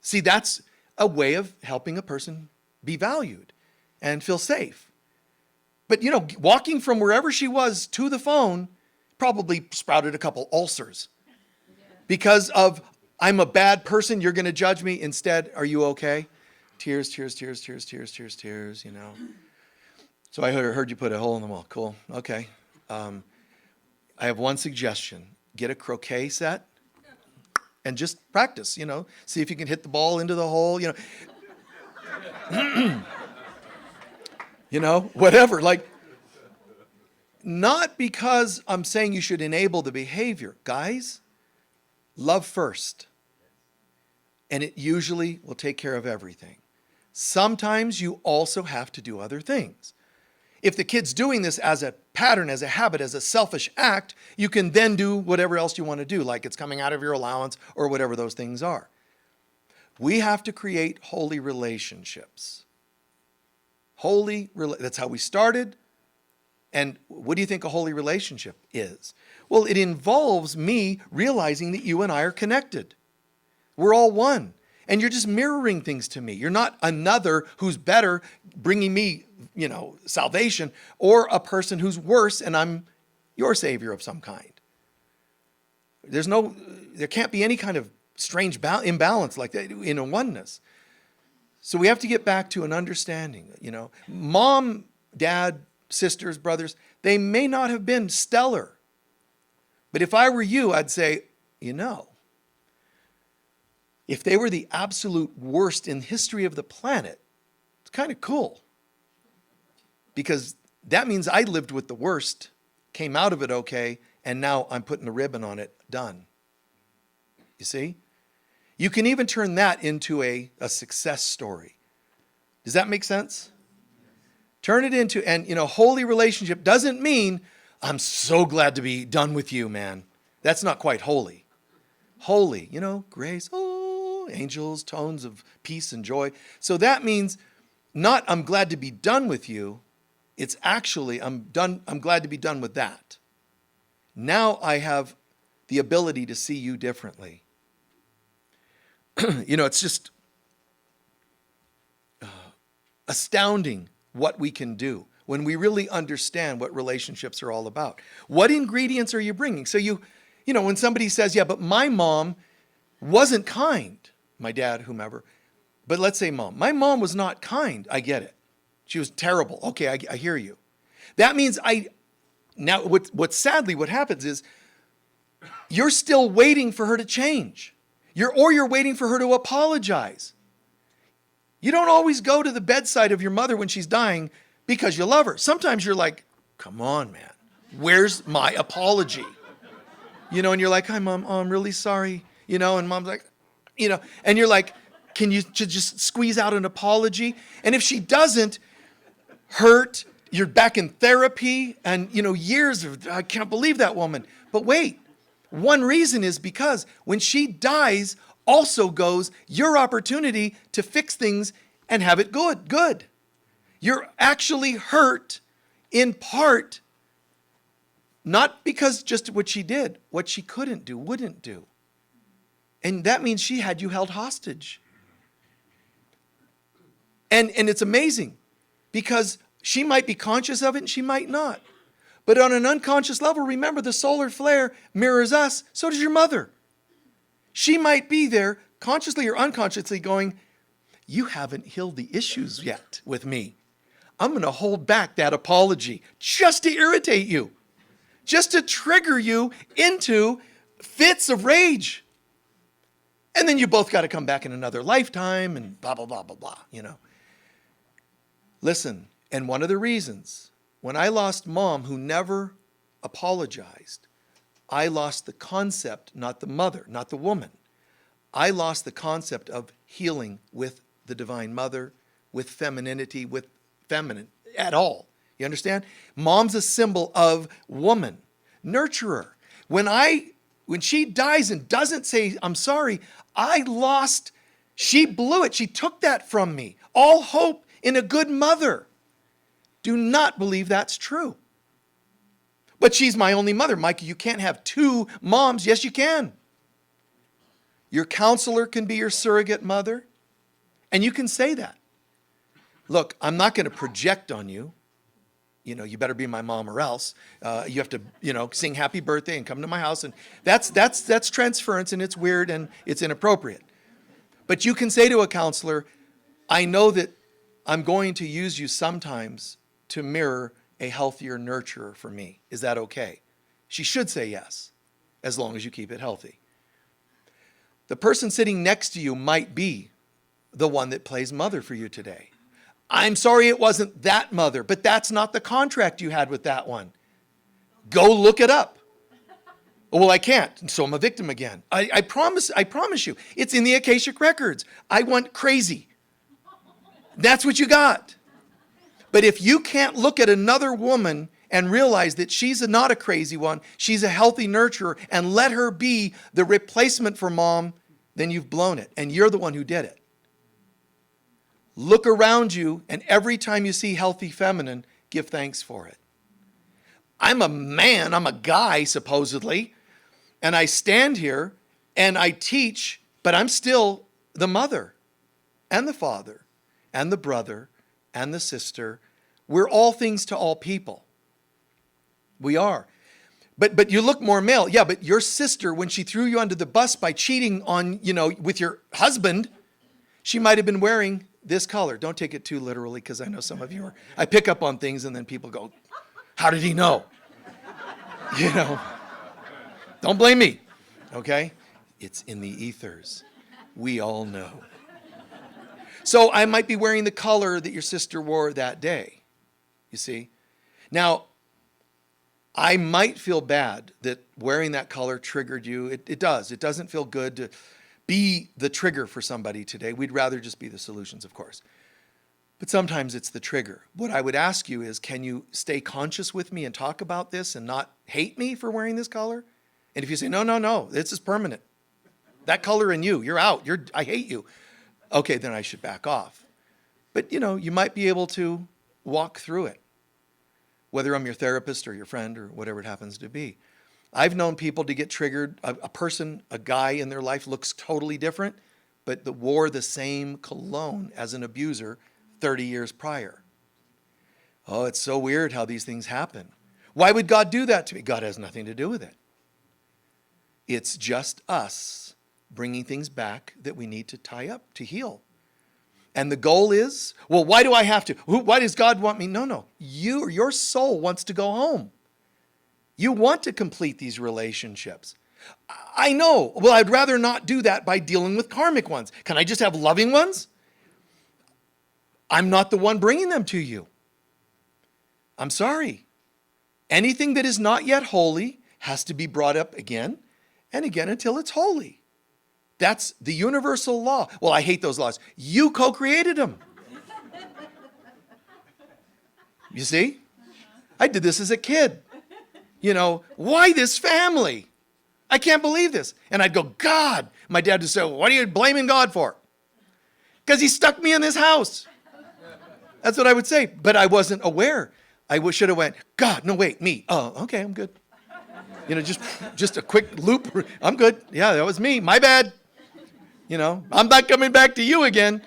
See, that's a way of helping a person be valued and feel safe. But, walking from wherever she was to the phone probably sprouted a couple ulcers. Because of, I'm a bad person, you're going to judge me. Instead, are you okay? Tears, tears, tears, tears, tears, tears, tears, So I heard you put a hole in the wall. Cool. Okay. I have one suggestion. Get a croquet set and just practice, see if you can hit the ball into the hole, whatever. Like, not because I'm saying you should enable the behavior. Guys, love first. And it usually will take care of everything. Sometimes you also have to do other things. If the kid's doing this as a pattern, as a habit, as a selfish act, you can then do whatever else you want to do, like it's coming out of your allowance or whatever those things are. We have to create holy relationships. That's how we started. And what do you think a holy relationship is? Well, it involves me realizing that you and I are connected. We're all one. And you're just mirroring things to me. You're not another who's better, bringing me, salvation, or a person who's worse and I'm your savior of some kind. There can't be any kind of strange imbalance like that in a oneness. So we have to get back to an understanding, Mom, dad, sisters, brothers, they may not have been stellar. But if I were you, I'd say, if they were the absolute worst in the history of the planet, it's kind of cool. Because that means I lived with the worst, came out of it okay, and now I'm putting a ribbon on it, done. You see? You can even turn that into a success story. Does that make sense? Turn it into, and holy relationship doesn't mean, I'm so glad to be done with you, man. That's not quite holy. Holy, grace, angels, tones of peace and joy. So that means not I'm glad to be done with you. It's actually I'm glad to be done with that. Now I have the ability to see you differently. It's just astounding what we can do when we really understand what relationships are all about. What ingredients are you bringing? So when somebody says, yeah, but my mom wasn't kind, my dad, whomever, but let's say mom. My mom was not kind. I get it. She was terrible. Okay, I hear you. That means now what sadly what happens is you're still waiting for her to change. You're waiting for her to apologize. You don't always go to the bedside of your mother when she's dying because you love her. Sometimes you're like, come on, man, where's my apology? And you're like, hi, Mom, oh, I'm really sorry. And Mom's like, and you're like, can you just squeeze out an apology? And if she doesn't, hurt, you're back in therapy and, years of, I can't believe that woman. But wait, one reason is because when she dies also goes your opportunity to fix things and have it good. You're actually hurt in part, not because just what she did, what she couldn't do, wouldn't do. And that means she had you held hostage. And it's amazing because she might be conscious of it and she might not. But on an unconscious level, remember the solar flare mirrors us. So does your mother. She might be there consciously or unconsciously going, you haven't healed the issues yet with me. I'm going to hold back that apology just to irritate you. just to trigger you into fits of rage. And then you both got to come back in another lifetime and blah, blah, blah, blah, blah, Listen, and one of the reasons, when I lost Mom, who never apologized, I lost the concept, not the mother, not the woman. I lost the concept of healing with the Divine Mother, with femininity, with feminine at all. You understand? Mom's a symbol of woman, nurturer. When she dies and doesn't say, I'm sorry, she blew it. She took that from me. All hope in a good mother. Do not believe that's true. But she's my only mother. Mike, you can't have two moms. Yes, you can. Your counselor can be your surrogate mother. And you can say that. Look, I'm not going to project on you. You better be my mom or else. You have to, sing happy birthday and come to my house. And that's transference, and it's weird and it's inappropriate. But you can say to a counselor, I know that I'm going to use you sometimes to mirror a healthier nurturer for me. Is that okay? She should say yes, as long as you keep it healthy. The person sitting next to you might be the one that plays mother for you today. I'm sorry it wasn't that mother, but that's not the contract you had with that one. Go look it up. Well, I can't, so I'm a victim again. I promise you, it's in the Akashic Records. I went crazy. That's what you got. But if you can't look at another woman and realize that she's not a crazy one, she's a healthy nurturer, and let her be the replacement for Mom, then you've blown it, and you're the one who did it. Look around you, and every time you see healthy feminine, give thanks for it. I'm a man, I'm a guy, supposedly, and I stand here and I teach, but I'm still the mother and the father and the brother and the sister. We're all things to all people. We are. But you look more male. Yeah, but your sister, when she threw you under the bus by cheating on, with your husband, she might have been wearing this color. Don't take it too literally, because I know some of you are. I pick up on things and then people go, how did he know? Don't blame me, okay? It's in the ethers. We all know. So I might be wearing the color that your sister wore that day, you see? Now, I might feel bad that wearing that color triggered you. It does. It doesn't feel good to be the trigger for somebody today. We'd rather just be the solutions, of course. But sometimes it's the trigger. What I would ask you is, can you stay conscious with me and talk about this and not hate me for wearing this color? And if you say, no, this is permanent. That color in you, you're out. I hate you. Okay, then I should back off. But, you might be able to walk through it, whether I'm your therapist or your friend or whatever it happens to be. I've known people to get triggered. A guy in their life looks totally different, but wore the same cologne as an abuser 30 years prior. Oh, it's so weird how these things happen. Why would God do that to me? God has nothing to do with it. It's just us bringing things back that we need to tie up, to heal. And the goal is, well, why do I have to? Why does God want me? No. Your soul wants to go home. You want to complete these relationships. I know. Well, I'd rather not do that by dealing with karmic ones. Can I just have loving ones? I'm not the one bringing them to you. I'm sorry. Anything that is not yet holy has to be brought up again and again until it's holy. That's the universal law. Well, I hate those laws. You co-created them. You see? I did this as a kid. Why this family? I can't believe this. And I'd go, God. My dad would say, what are you blaming God for? Because he stuck me in this house. That's what I would say. But I wasn't aware. Should have went, God, no, wait, me. Oh, okay, I'm good. Just a quick loop. I'm good. Yeah, that was me. My bad. I'm not coming back to you again.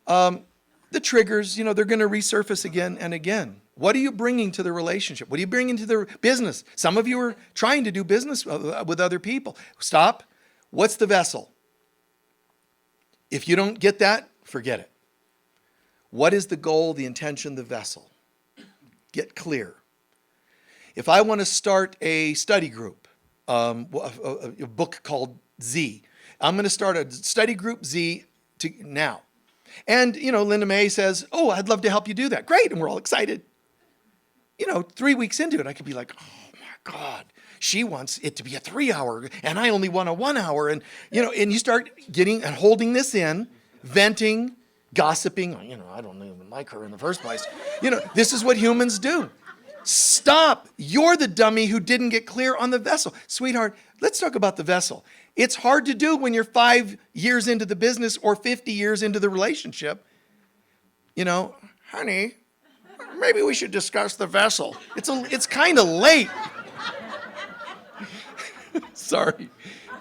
The triggers, they're going to resurface again and again. What are you bringing to the relationship? What are you bringing to the business? Some of you are trying to do business with other people. Stop. What's the vessel? If you don't get that, forget it. What is the goal, the intention, the vessel? Get clear. If I want to start a study group, a book called Z, I'm going to start a study group Z now. And, Linda May says, oh, I'd love to help you do that. Great. And we're all excited. 3 weeks into it, I could be like, oh my God, she wants it to be a 3 hour and I only want a 1 hour. And, and you start getting and holding this in, venting, gossiping. I don't even like her in the first place. This is what humans do. Stop. You're the dummy who didn't get clear on the vessel. Sweetheart, let's talk about the vessel. It's hard to do when you're 5 years into the business or 50 years into the relationship. Honey, maybe we should discuss the vessel. It's kind of late. Sorry.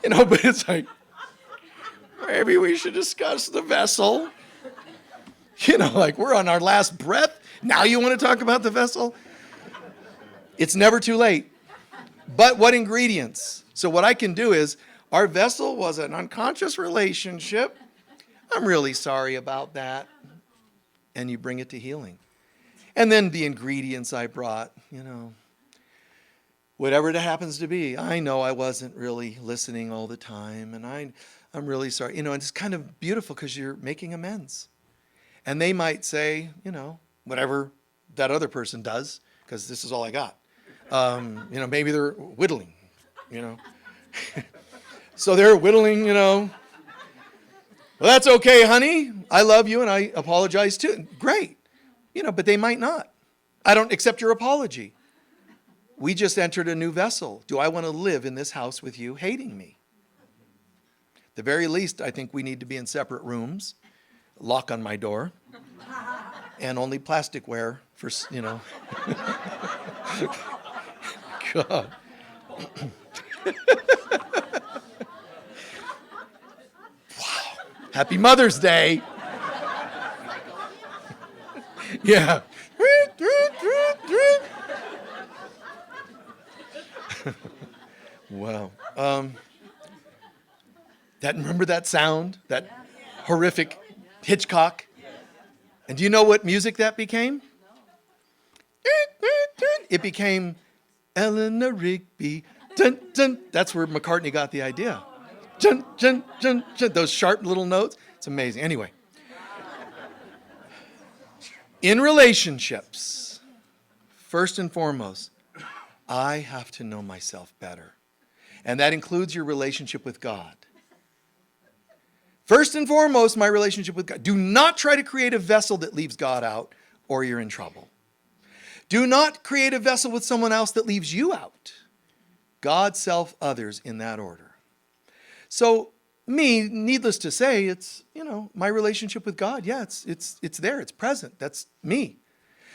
But it's like, maybe we should discuss the vessel. Like we're on our last breath. Now you want to talk about the vessel? It's never too late. But what ingredients? So what I can do is, our vessel was an unconscious relationship. I'm really sorry about that. And you bring it to healing. And then the ingredients I brought, whatever it happens to be. I know I wasn't really listening all the time. And I'm really sorry. And it's kind of beautiful because you're making amends. And they might say, whatever that other person does, because this is all I got. Maybe they're whittling, So they're whittling, well, that's okay, honey. I love you and I apologize too. Great. But they might not. I don't accept your apology. We just entered a new vessel. Do I want to live in this house with you hating me? At the very least, I think we need to be in separate rooms, lock on my door, and only plasticware for, God. Wow. Happy Mother's Day. Yeah. Wow. Remember that sound? That horrific Hitchcock? And do you know what music that became? It became Eleanor Rigby. Dun, dun. That's where McCartney got the idea. Dun, dun, dun, dun. Those sharp little notes. It's amazing. Anyway. In relationships, first and foremost, I have to know myself better. And that includes your relationship with God. First and foremost, my relationship with God. Do not try to create a vessel that leaves God out, or you're in trouble. Do not create a vessel with someone else that leaves you out. God, self, others in that order. So me, needless to say, it's, my relationship with God. Yeah, it's there. It's present. That's me.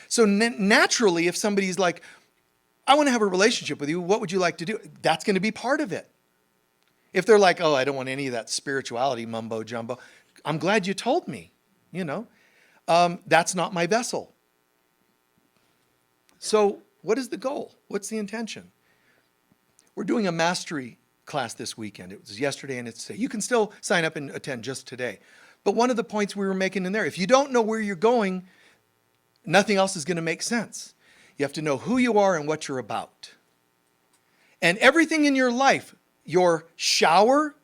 So naturally, if somebody's like, I want to have a relationship with you, what would you like to do? That's going to be part of it. If they're like, oh, I don't want any of that spirituality mumbo jumbo, I'm glad you told me, that's not my vessel. So what is the goal? What's the intention? We're doing a mastery class this weekend. It was yesterday and it's today. You can still sign up and attend just today. But one of the points we were making in there, if you don't know where you're going, nothing else is going to make sense. You have to know who you are and what you're about. And everything in your life, your shower,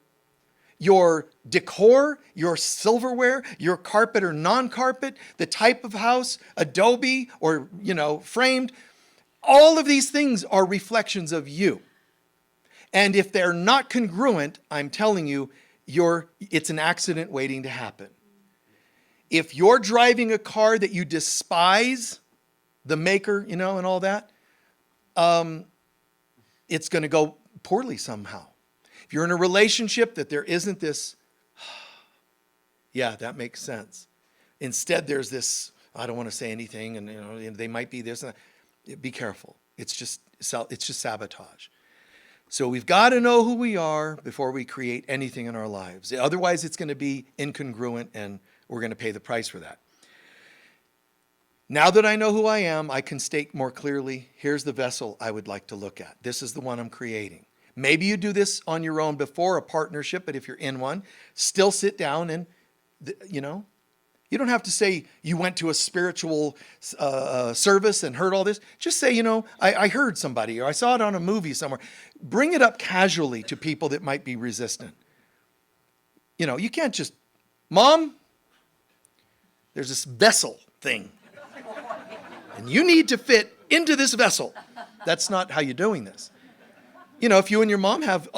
your decor, your silverware, your carpet or non-carpet, the type of house, adobe or, framed, all of these things are reflections of you. And if they're not congruent, I'm telling you, it's an accident waiting to happen. If you're driving a car that you despise, the maker, and all that, it's going to go poorly somehow. If you're in a relationship that there isn't this, yeah, that makes sense. Instead, there's this, I don't want to say anything, and they might be this. And that. Be careful. It's just sabotage. So we've got to know who we are before we create anything in our lives. Otherwise, it's going to be incongruent, and we're going to pay the price for that. Now that I know who I am, I can state more clearly, here's the vessel I would like to look at. This is the one I'm creating. Maybe you do this on your own before a partnership, but if you're in one, still sit down and, You don't have to say you went to a spiritual service and heard all this. Just say, I heard somebody, or I saw it on a movie somewhere. Bring it up casually to people that might be resistant. You can't just, Mom, there's this vessel thing, and you need to fit into this vessel. That's not how you're doing this. If you and your mom have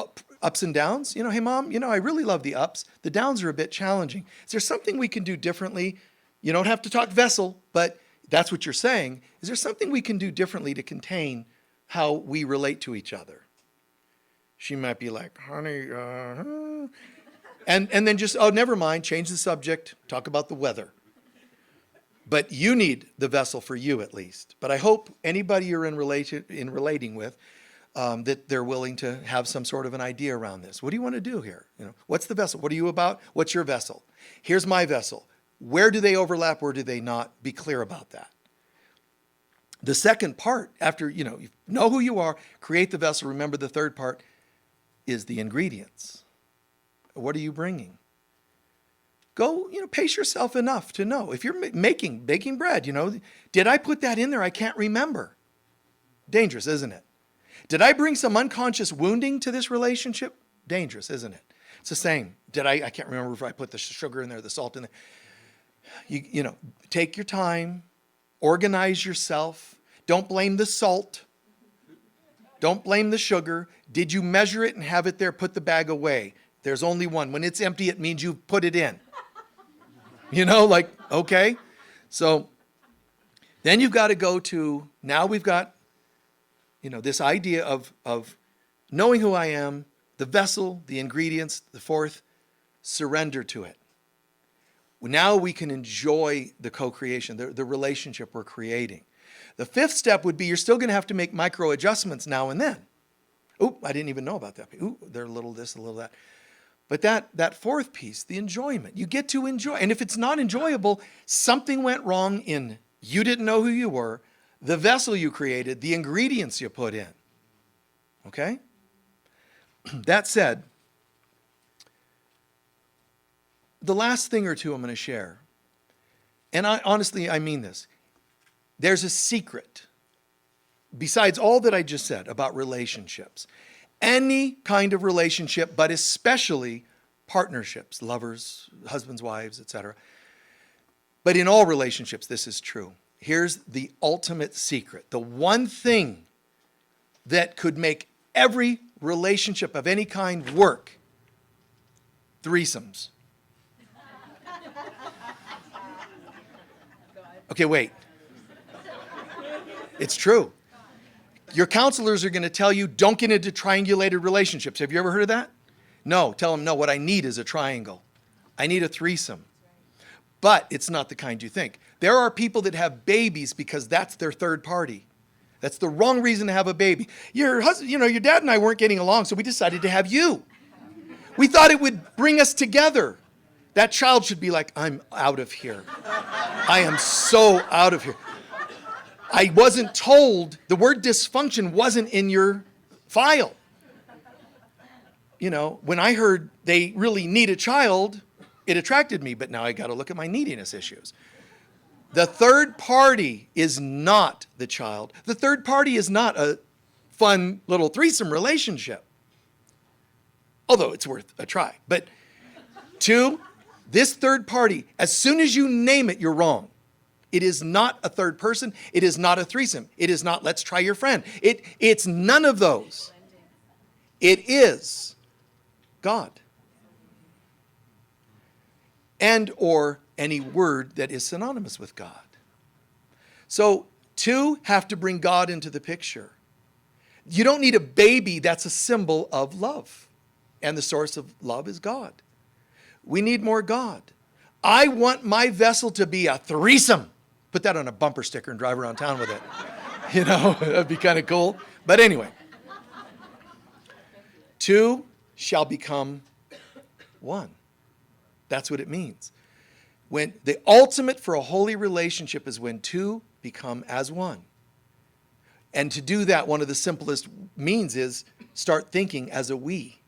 ups and downs, hey, Mom, I really love the ups. The downs are a bit challenging. Is there something we can do differently? You don't have to talk vessel, but that's what you're saying. Is there something we can do differently to contain how we relate to each other? She might be like, honey, and then just, oh, never mind, change the subject, talk about the weather. But you need the vessel for you at least. But I hope anybody you're in relating with, that they're willing to have some sort of an idea around this. What do you want to do here? What's the vessel? What are you about? What's your vessel? Here's my vessel. Where do they overlap? Where do they not? Be clear about that. The second part, after you know who you are, create the vessel. Remember, the third part is the ingredients. What are you bringing? Go, pace yourself enough to know. If you're baking bread, did I put that in there? I can't remember. Dangerous, isn't it? Did I bring some unconscious wounding to this relationship? Dangerous, isn't it? It's the same. I can't remember if I put the sugar in there, the salt in there. Take your time, organize yourself. Don't blame the salt. Don't blame the sugar. Did you measure it and have it there? Put the bag away. There's only one. When it's empty, it means you've put it in. Okay. So then you've got to go to, now we've got, this idea of knowing who I am, the vessel, the ingredients, the fourth, surrender to it. Now we can enjoy the co-creation, the relationship we're creating. The fifth step would be you're still going to have to make micro adjustments now and then. Oh, I didn't even know about that. Ooh, they're a little this, a little that. But that fourth piece, the enjoyment, you get to enjoy. And if it's not enjoyable, something went wrong in you didn't know who you were, the vessel you created, the ingredients you put in. Okay? That said, the last thing or two I'm going to share, and honestly, I mean this. There's a secret, besides all that I just said about relationships. Any kind of relationship, but especially partnerships, lovers, husbands, wives, etc. But in all relationships, this is true. Here's the ultimate secret. The one thing that could make every relationship of any kind work: threesomes. Okay, wait. It's true. Your counselors are going to tell you, don't get into triangulated relationships. Have you ever heard of that? No. Tell them, no, what I need is a triangle. I need a threesome. But it's not the kind you think. There are people that have babies because that's their third party. That's the wrong reason to have a baby. Your husband, your dad and I weren't getting along, so we decided to have you. We thought it would bring us together. That child should be like, I'm out of here. I am so out of here. I wasn't told, the word dysfunction wasn't in your file. When I heard they really need a child, it attracted me, but now I got to look at my neediness issues. The third party is not the child. The third party is not a fun little threesome relationship, although it's worth a try. But two, this third party, as soon as you name it, you're wrong. It is not a third person. It is not a threesome. It is not, let's try your friend. It's none of those. It is God. And or any word that is synonymous with God. So two have to bring God into the picture. You don't need a baby that's a symbol of love. And the source of love is God. We need more God. I want my vessel to be a threesome. Put that on a bumper sticker and drive around town with it. That'd be kind of cool. But anyway. Two shall become one. That's what it means. When the ultimate for a holy relationship is when two become as one. And to do that, one of the simplest means is start thinking as a we.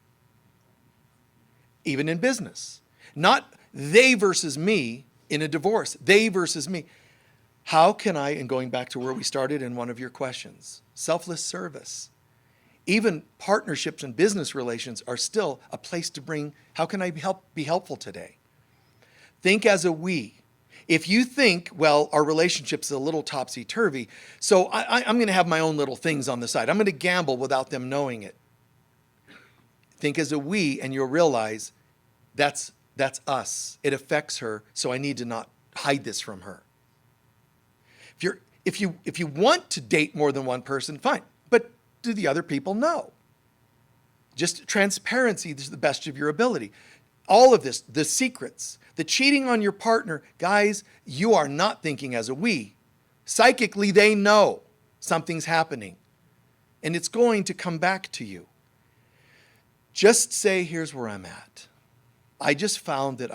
Even in business. Not they versus me, in a divorce, they versus me. How can I, and going back to where we started in one of your questions, selfless service. Even partnerships and business relations are still a place to bring, how can I be helpful today? Think as a we. If you think, well, our relationship's a little topsy-turvy, so I'm going to have my own little things on the side. I'm going to gamble without them knowing it. Think as a we, and you'll realize that's us. It affects her, so I need to not hide this from her. If you want to date more than one person, fine. But do the other people know? Just transparency is the best of your ability. All of this, the secrets, the cheating on your partner, guys, you are not thinking as a we. Psychically, they know something's happening. And it's going to come back to you. Just say, here's where I'm at. I just found that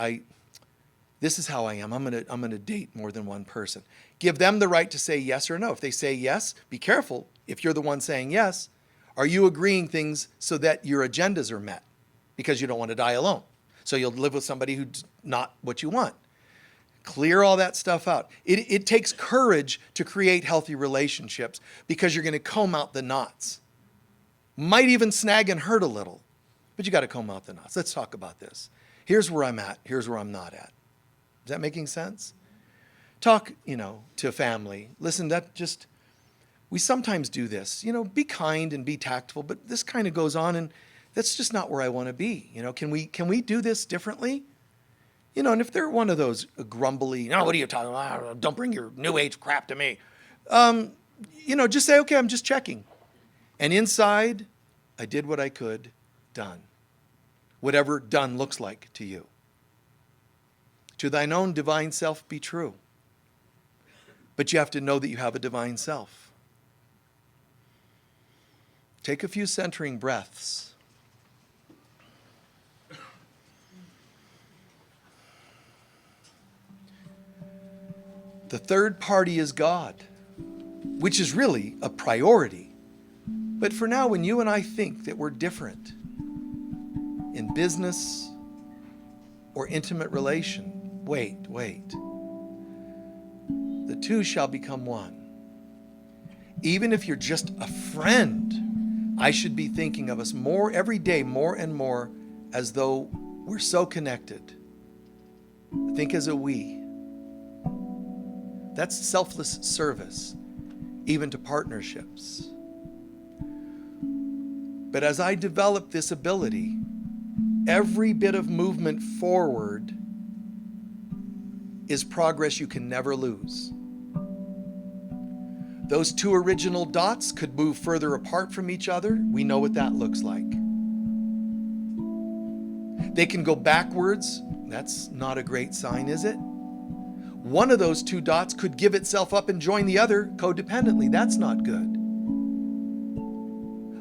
this is how I am. I'm gonna date more than one person. Give them the right to say yes or no. If they say yes, be careful. If you're the one saying yes, are you agreeing things so that your agendas are met? Because you don't want to die alone. So you'll live with somebody who's not what you want. Clear all that stuff out. It takes courage to create healthy relationships because you're going to comb out the knots. Might even snag and hurt a little, but you got to comb out the knots. Let's talk about this. Here's where I'm at. Here's where I'm not at. Is that making sense? Talk, to family. Listen, we sometimes do this. Be kind and be tactful, but this kind of goes on, and that's just not where I want to be. Can we do this differently? And if they're one of those grumbly, what are you talking about? Don't bring your new age crap to me. Just say, okay, I'm just checking. And inside, I did what I could, done. Whatever done looks like to you. To thine own divine self be true. But you have to know that you have a divine self. Take a few centering breaths. The third party is God, which is really a priority. But for now, when you and I think that we're different in business or intimate relation, wait. The two shall become one. Even if you're just a friend, I should be thinking of us more every day, more and more, as though we're so connected. Think as a we. That's selfless service, even to partnerships. But as I develop this ability, every bit of movement forward is progress you can never lose. Those two original dots could move further apart from each other. We know what that looks like. They can go backwards. That's not a great sign, is it? One of those two dots could give itself up and join the other codependently. That's not good.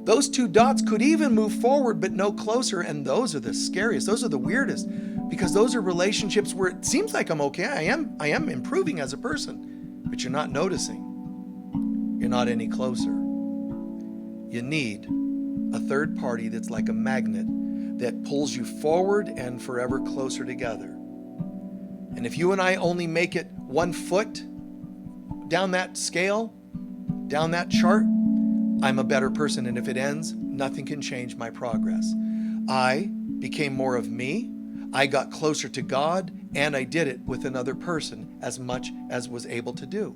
Those two dots could even move forward but no closer, and those are the scariest. Those are the weirdest, because those are relationships where it seems like I'm okay. I am improving as a person, but you're not noticing. You're not any closer. You need a third party that's like a magnet that pulls you forward and forever closer together. And if you and I only make it 1 foot down that scale, down that chart, I'm a better person. And if it ends, nothing can change my progress. I became more of me. I got closer to God, and I did it with another person as much as was able to do.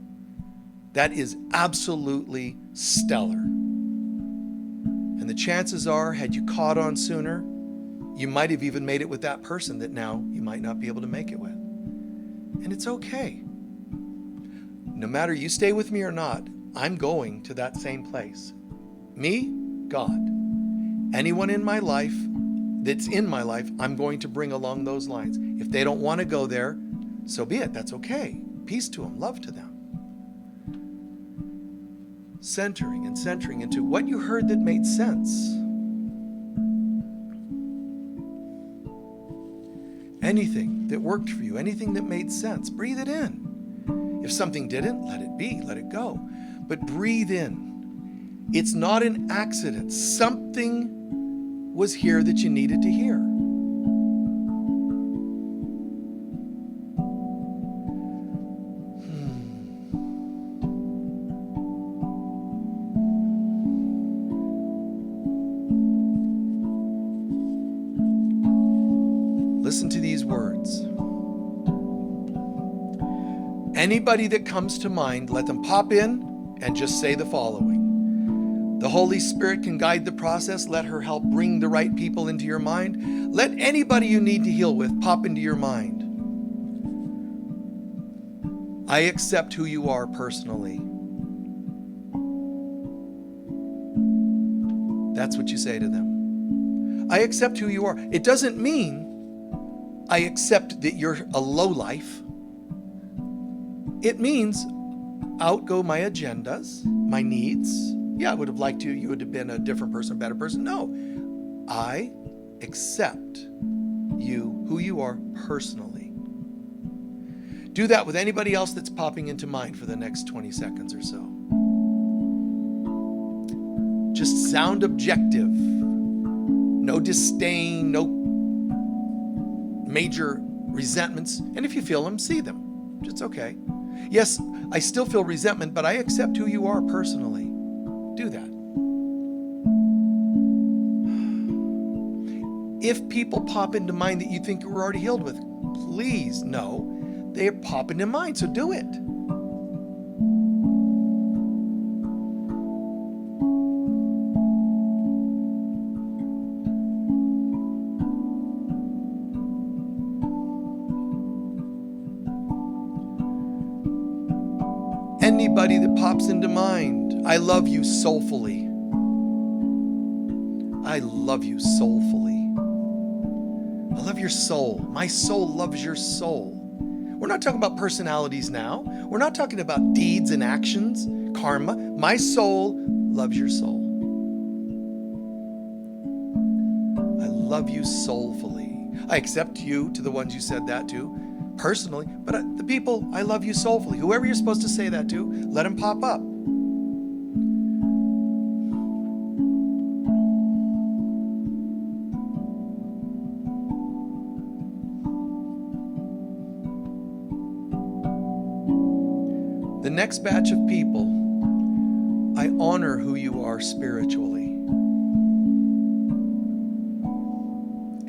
That is absolutely stellar. And the chances are, had you caught on sooner, you might have even made it with that person that now you might not be able to make it with. And it's okay. No matter you stay with me or not, I'm going to that same place. Me, God. Anyone in my life that's in my life, I'm going to bring along those lines. If they don't want to go there, so be it. That's okay. Peace to them, love to them. Centering into what you heard that made sense. Anything that worked for you, anything that made sense, breathe it in. If something didn't, let it be, let it go. But breathe in. It's not an accident. Something was here that you needed to hear. listen to these words. Anybody that comes to mind, let them pop in and just say the following. The Holy Spirit can guide the process. Let her help bring the right people into your mind. Let anybody you need to heal with pop into your mind. I accept who you are personally. That's what you say to them. I accept who you are. It doesn't mean I accept that you're a lowlife. It means out go my agendas, my needs. Yeah, I would have liked you would have been a different person, a better person. No, I accept you, who you are personally. Do that with anybody else that's popping into mind for the next 20 seconds or so. Just sound objective. No disdain, no major resentments. And if you feel them, see them. It's okay. Yes, I still feel resentment, but I accept who you are personally. Do that. If people pop into mind that you think you were already healed with, please know they pop into mind, so do it. Anybody that pops into mind, I love you soulfully. I love you soulfully. I love your soul. My soul loves your soul. We're not talking about personalities now. We're not talking about deeds and actions, karma. My soul loves your soul. I love you soulfully. I accept you, to the ones you said that to, personally, but the people, I love you soulfully. Whoever you're supposed to say that to, let them pop up. The next batch of people, I honor who you are spiritually.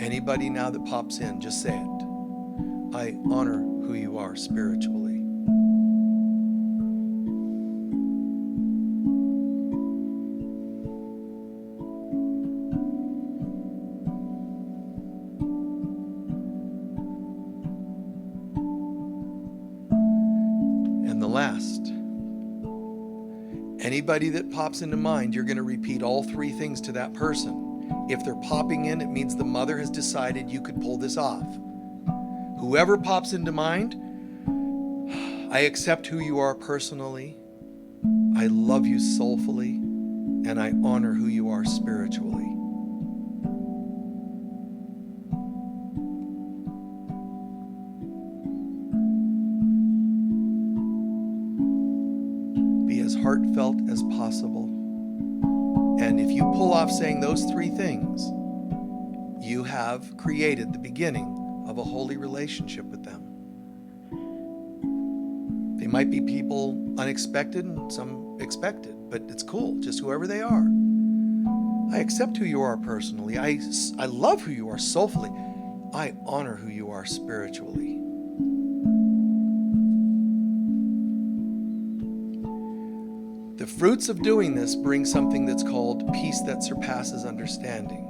Anybody now that pops in, just say it. I honor who you are spiritually. And the last, anybody that pops into mind, you're going to repeat all three things to that person. If they're popping in, it means the mother has decided you could pull this off. Whoever pops into mind, I accept who you are personally, I love you soulfully, and I honor who you are spiritually. Be as heartfelt as possible. And if you pull off saying those three things, you have created the beginning of a holy relationship with them. They might be people unexpected and some expected, but it's cool, just whoever they are. I accept who you are personally. I love who you are soulfully. I honor who you are spiritually. The fruits of doing this bring something that's called peace that surpasses understanding.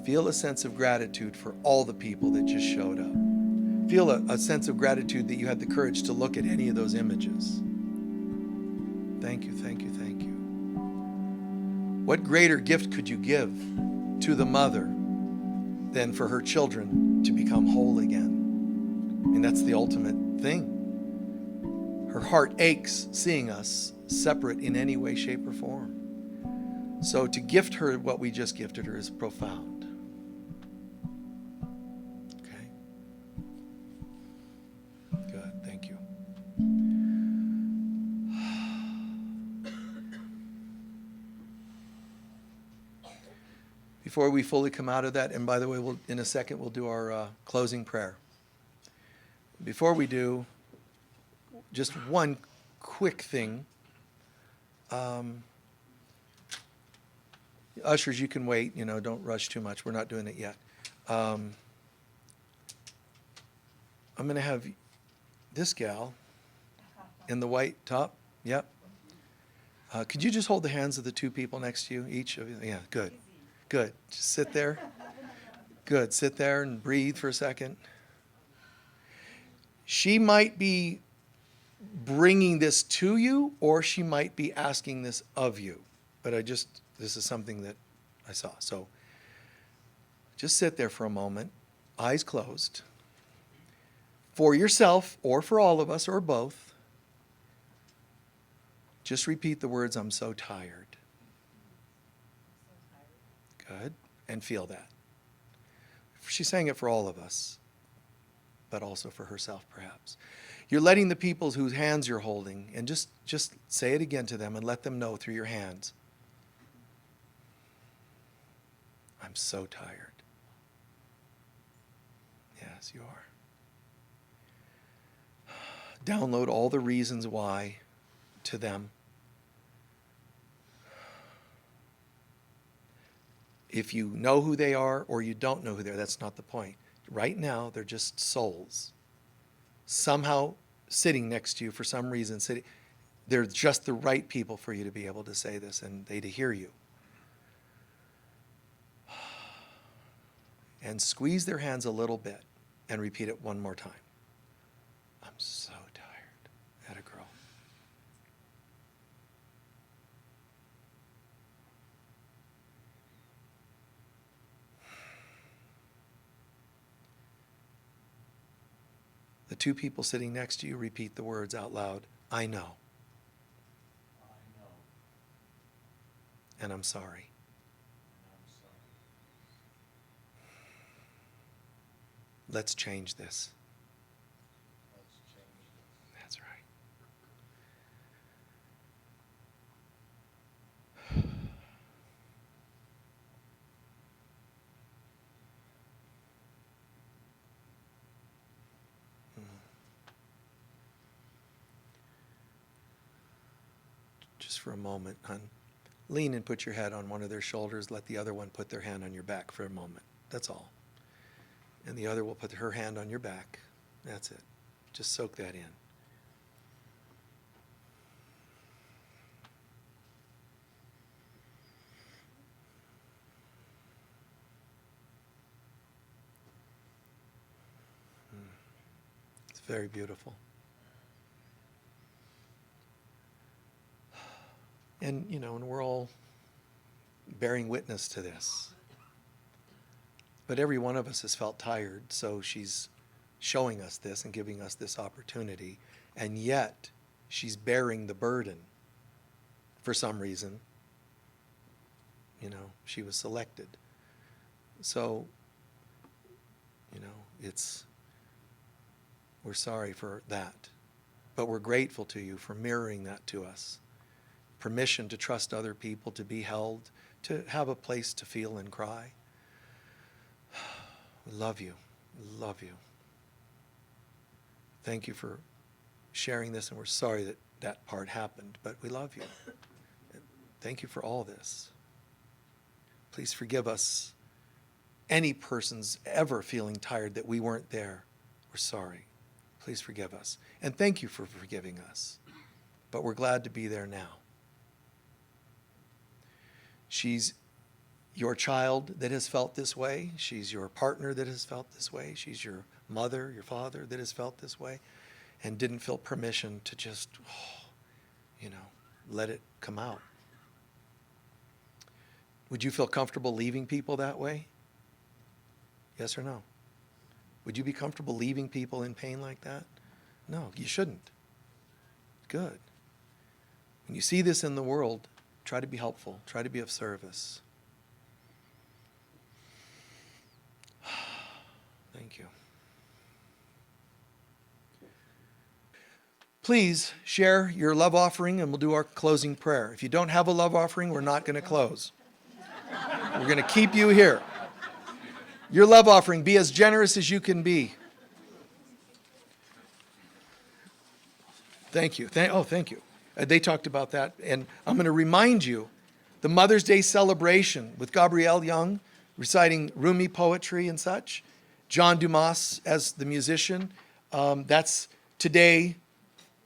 Feel a sense of gratitude for all the people that just showed up. Feel a sense of gratitude that you had the courage to look at any of those images. Thank you, thank you, thank you. What greater gift could you give to the mother than for her children to become whole again? I mean, that's the ultimate thing. Her heart aches seeing us separate in any way, shape, or form. So to gift her what we just gifted her is profound. before we fully come out of that, and by the way, in a second we'll do our closing prayer. Before we do, just one quick thing. Ushers, you can wait. Don't rush too much. We're not doing it yet. I'm going to have this gal in the white top. Yep. Could you just hold the hands of the two people next to you, each of you? Yeah, good. Good. Just sit there. Good. Sit there and breathe for a second. She might be bringing this to you, or she might be asking this of you. But this is something that I saw. So just sit there for a moment, eyes closed. For yourself, or for all of us, or both, just repeat the words, I'm so tired. Good. And feel that. She's saying it for all of us, but also for herself, perhaps. You're letting the people whose hands you're holding, and just say it again to them and let them know through your hands. I'm so tired. Yes, you are. Download all the reasons why to them. If you know who they are or you don't know who they are, that's not the point. Right now, they're just souls. Somehow sitting next to you for some reason. They're just the right people for you to be able to say this and they to hear you. And squeeze their hands a little bit and repeat it one more time. I'm so tired. Atta girl. The two people sitting next to you repeat the words out loud. I know. I know. And I'm sorry. And I'm sorry. Let's change this. Let's change this. That's right. Just for a moment, hon. Lean and put your head on one of their shoulders. Let the other one put their hand on your back for a moment. That's all. And the other will put her hand on your back. That's it. Just soak that in. It's very beautiful. And, and we're all bearing witness to this. But every one of us has felt tired, so she's showing us this and giving us this opportunity. And yet, she's bearing the burden for some reason. She was selected. So, we're sorry for that. But we're grateful to you for mirroring that to us. Permission to trust other people, to be held, to have a place to feel and cry. We love you. We love you. Thank you for sharing this, and we're sorry that that part happened, but we love you. Thank you for all this. Please forgive us. Any person's ever feeling tired that we weren't there, we're sorry. Please forgive us. And thank you for forgiving us. But we're glad to be there now. She's your child that has felt this way. She's your partner that has felt this way. She's your mother, your father that has felt this way and didn't feel permission to just, let it come out. Would you feel comfortable leaving people that way? Yes or no? Would you be comfortable leaving people in pain like that? No, you shouldn't. Good. When you see this in the world, try to be helpful. Try to be of service. Thank you. Please share your love offering and we'll do our closing prayer. If you don't have a love offering, we're not going to close. We're going to keep you here. Your love offering, be as generous as you can be. Thank you. Thank you. They talked about that. And I'm going to remind you, the Mother's Day celebration with Gabrielle Young reciting Rumi poetry and such, John Dumas as the musician, that's today,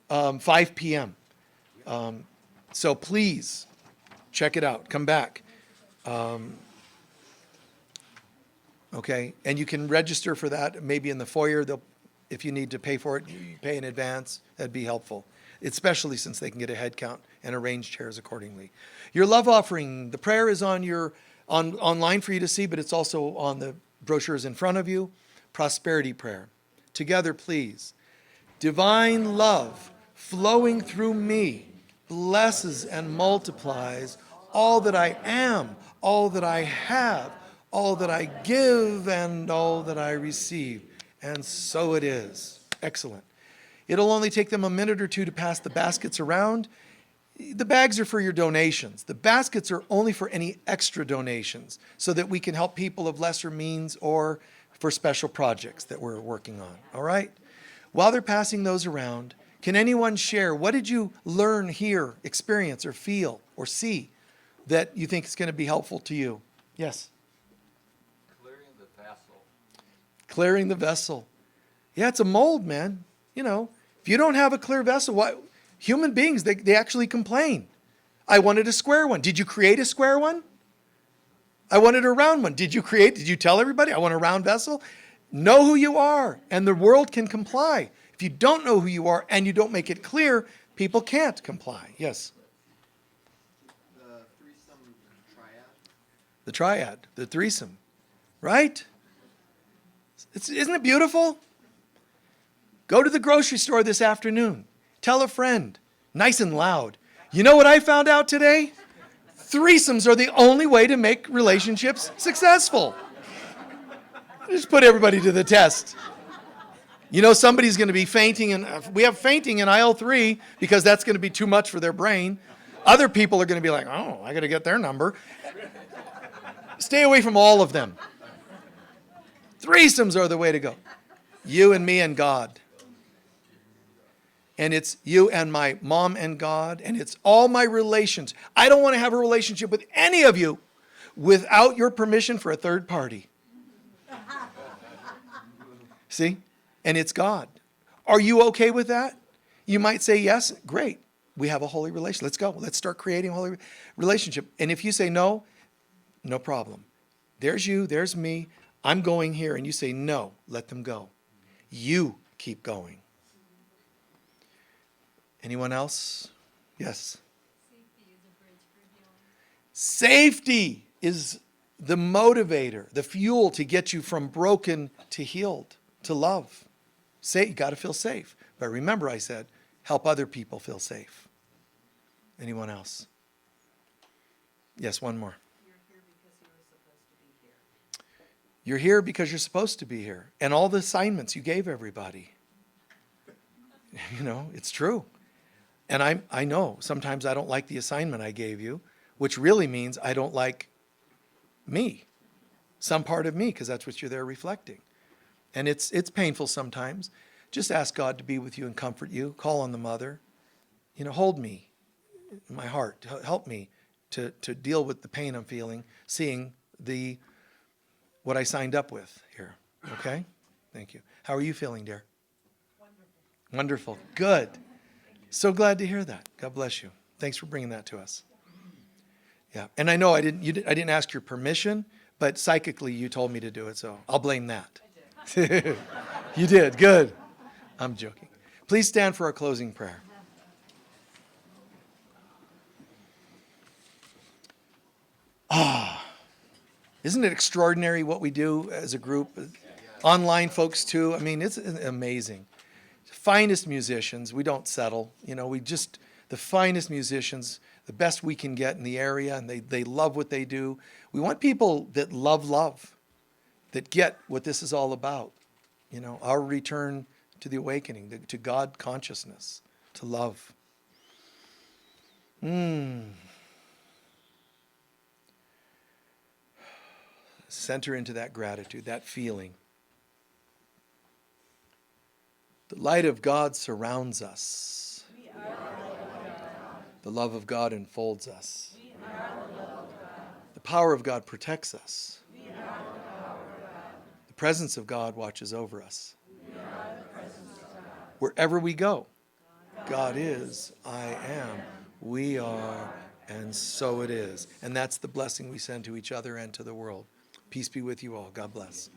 5 p.m. So please, check it out. Come back. Okay, and you can register for that maybe in the foyer. If you need to pay for it, you pay in advance. That'd be helpful, especially since they can get a head count and arrange chairs accordingly. Your love offering, the prayer is online for you to see, but it's also on the brochures in front of you. Prosperity prayer. Together, please. Divine love flowing through me blesses and multiplies all that I am, all that I have, all that I give, and all that I receive. And so it is. Excellent. It'll only take them a minute or two to pass the baskets around. The bags are for your donations. The baskets are only for any extra donations so that we can help people of lesser means or for special projects that we're working on. All right? While they're passing those around, can anyone share, what did you learn, hear, experience, or feel, or see that you think is going to be helpful to you? Yes? Clearing the vessel. Clearing the vessel. Yeah, it's a mold, man. You know, if you don't have a clear vessel, why? Human beings, they actually complain. I wanted a square one. Did you create a square one? I wanted a round one. Did you tell everybody I want a round vessel? Know who you are, and the world can comply. If you don't know who you are and you don't make it clear, people can't comply. Yes? The threesome triad. The triad, the threesome, right? Isn't it beautiful? Go to the grocery store this afternoon. Tell a friend, nice and loud. You know what I found out today? Threesomes are the only way to make relationships successful. Just put everybody to the test. You know somebody's going to be fainting, and we have fainting in aisle 3 because that's going to be too much for their brain. Other people are going to be like, oh, I got to get their number. Stay away from all of them. Threesomes are the way to go. You and me and God. And it's you and my mom and God, and it's all my relations. I don't want to have a relationship with any of you without your permission for a third party. See? And it's God. Are you okay with that? You might say yes. Great. We have a holy relationship. Let's go. Let's start creating a holy relationship. And if you say no, no problem. There's you, there's me. I'm going here. And you say no, let them go. You keep going. Anyone else? Yes. Safety is a bridge for healing. Safety is the motivator, the fuel to get you from broken to healed, to love. You got to feel safe. But remember, I said, help other people feel safe. Anyone else? Yes, one more. You're here because you were supposed to be here. You're here because you're supposed to be here. And all the assignments you gave everybody. You know, it's true. And I know sometimes I don't like the assignment I gave you, which really means I don't like me, some part of me, because that's what you're there reflecting. And it's painful sometimes. Just ask God to be with you and comfort you. Call on the mother. You know, hold me in my heart. Help me to deal with the pain I'm feeling, seeing what I signed up with here. Okay? Thank you. How are you feeling, dear? Wonderful. Wonderful. Good. So glad to hear that. God bless you. Thanks for bringing that to us. Yeah. And I know I didn't ask your permission, but psychically you told me to do it, so I'll blame that. I did. You did. Good. I'm joking. Please stand for our closing prayer. Isn't it extraordinary what we do as a group? Online folks too. I mean, it's amazing. Finest musicians. We don't settle. You know, the finest musicians, the best we can get in the area, and they love what they do. We want people that love, that get what this is all about. You know, our return to the awakening, to God consciousness, to love. Center into that gratitude, that feeling. The light of God surrounds us. The love of God enfolds us. The power of God protects us. The presence of God watches over us. Wherever we go, God is, I am, we are, and so it is. And that's the blessing we send to each other and to the world. Peace be with you all. God bless.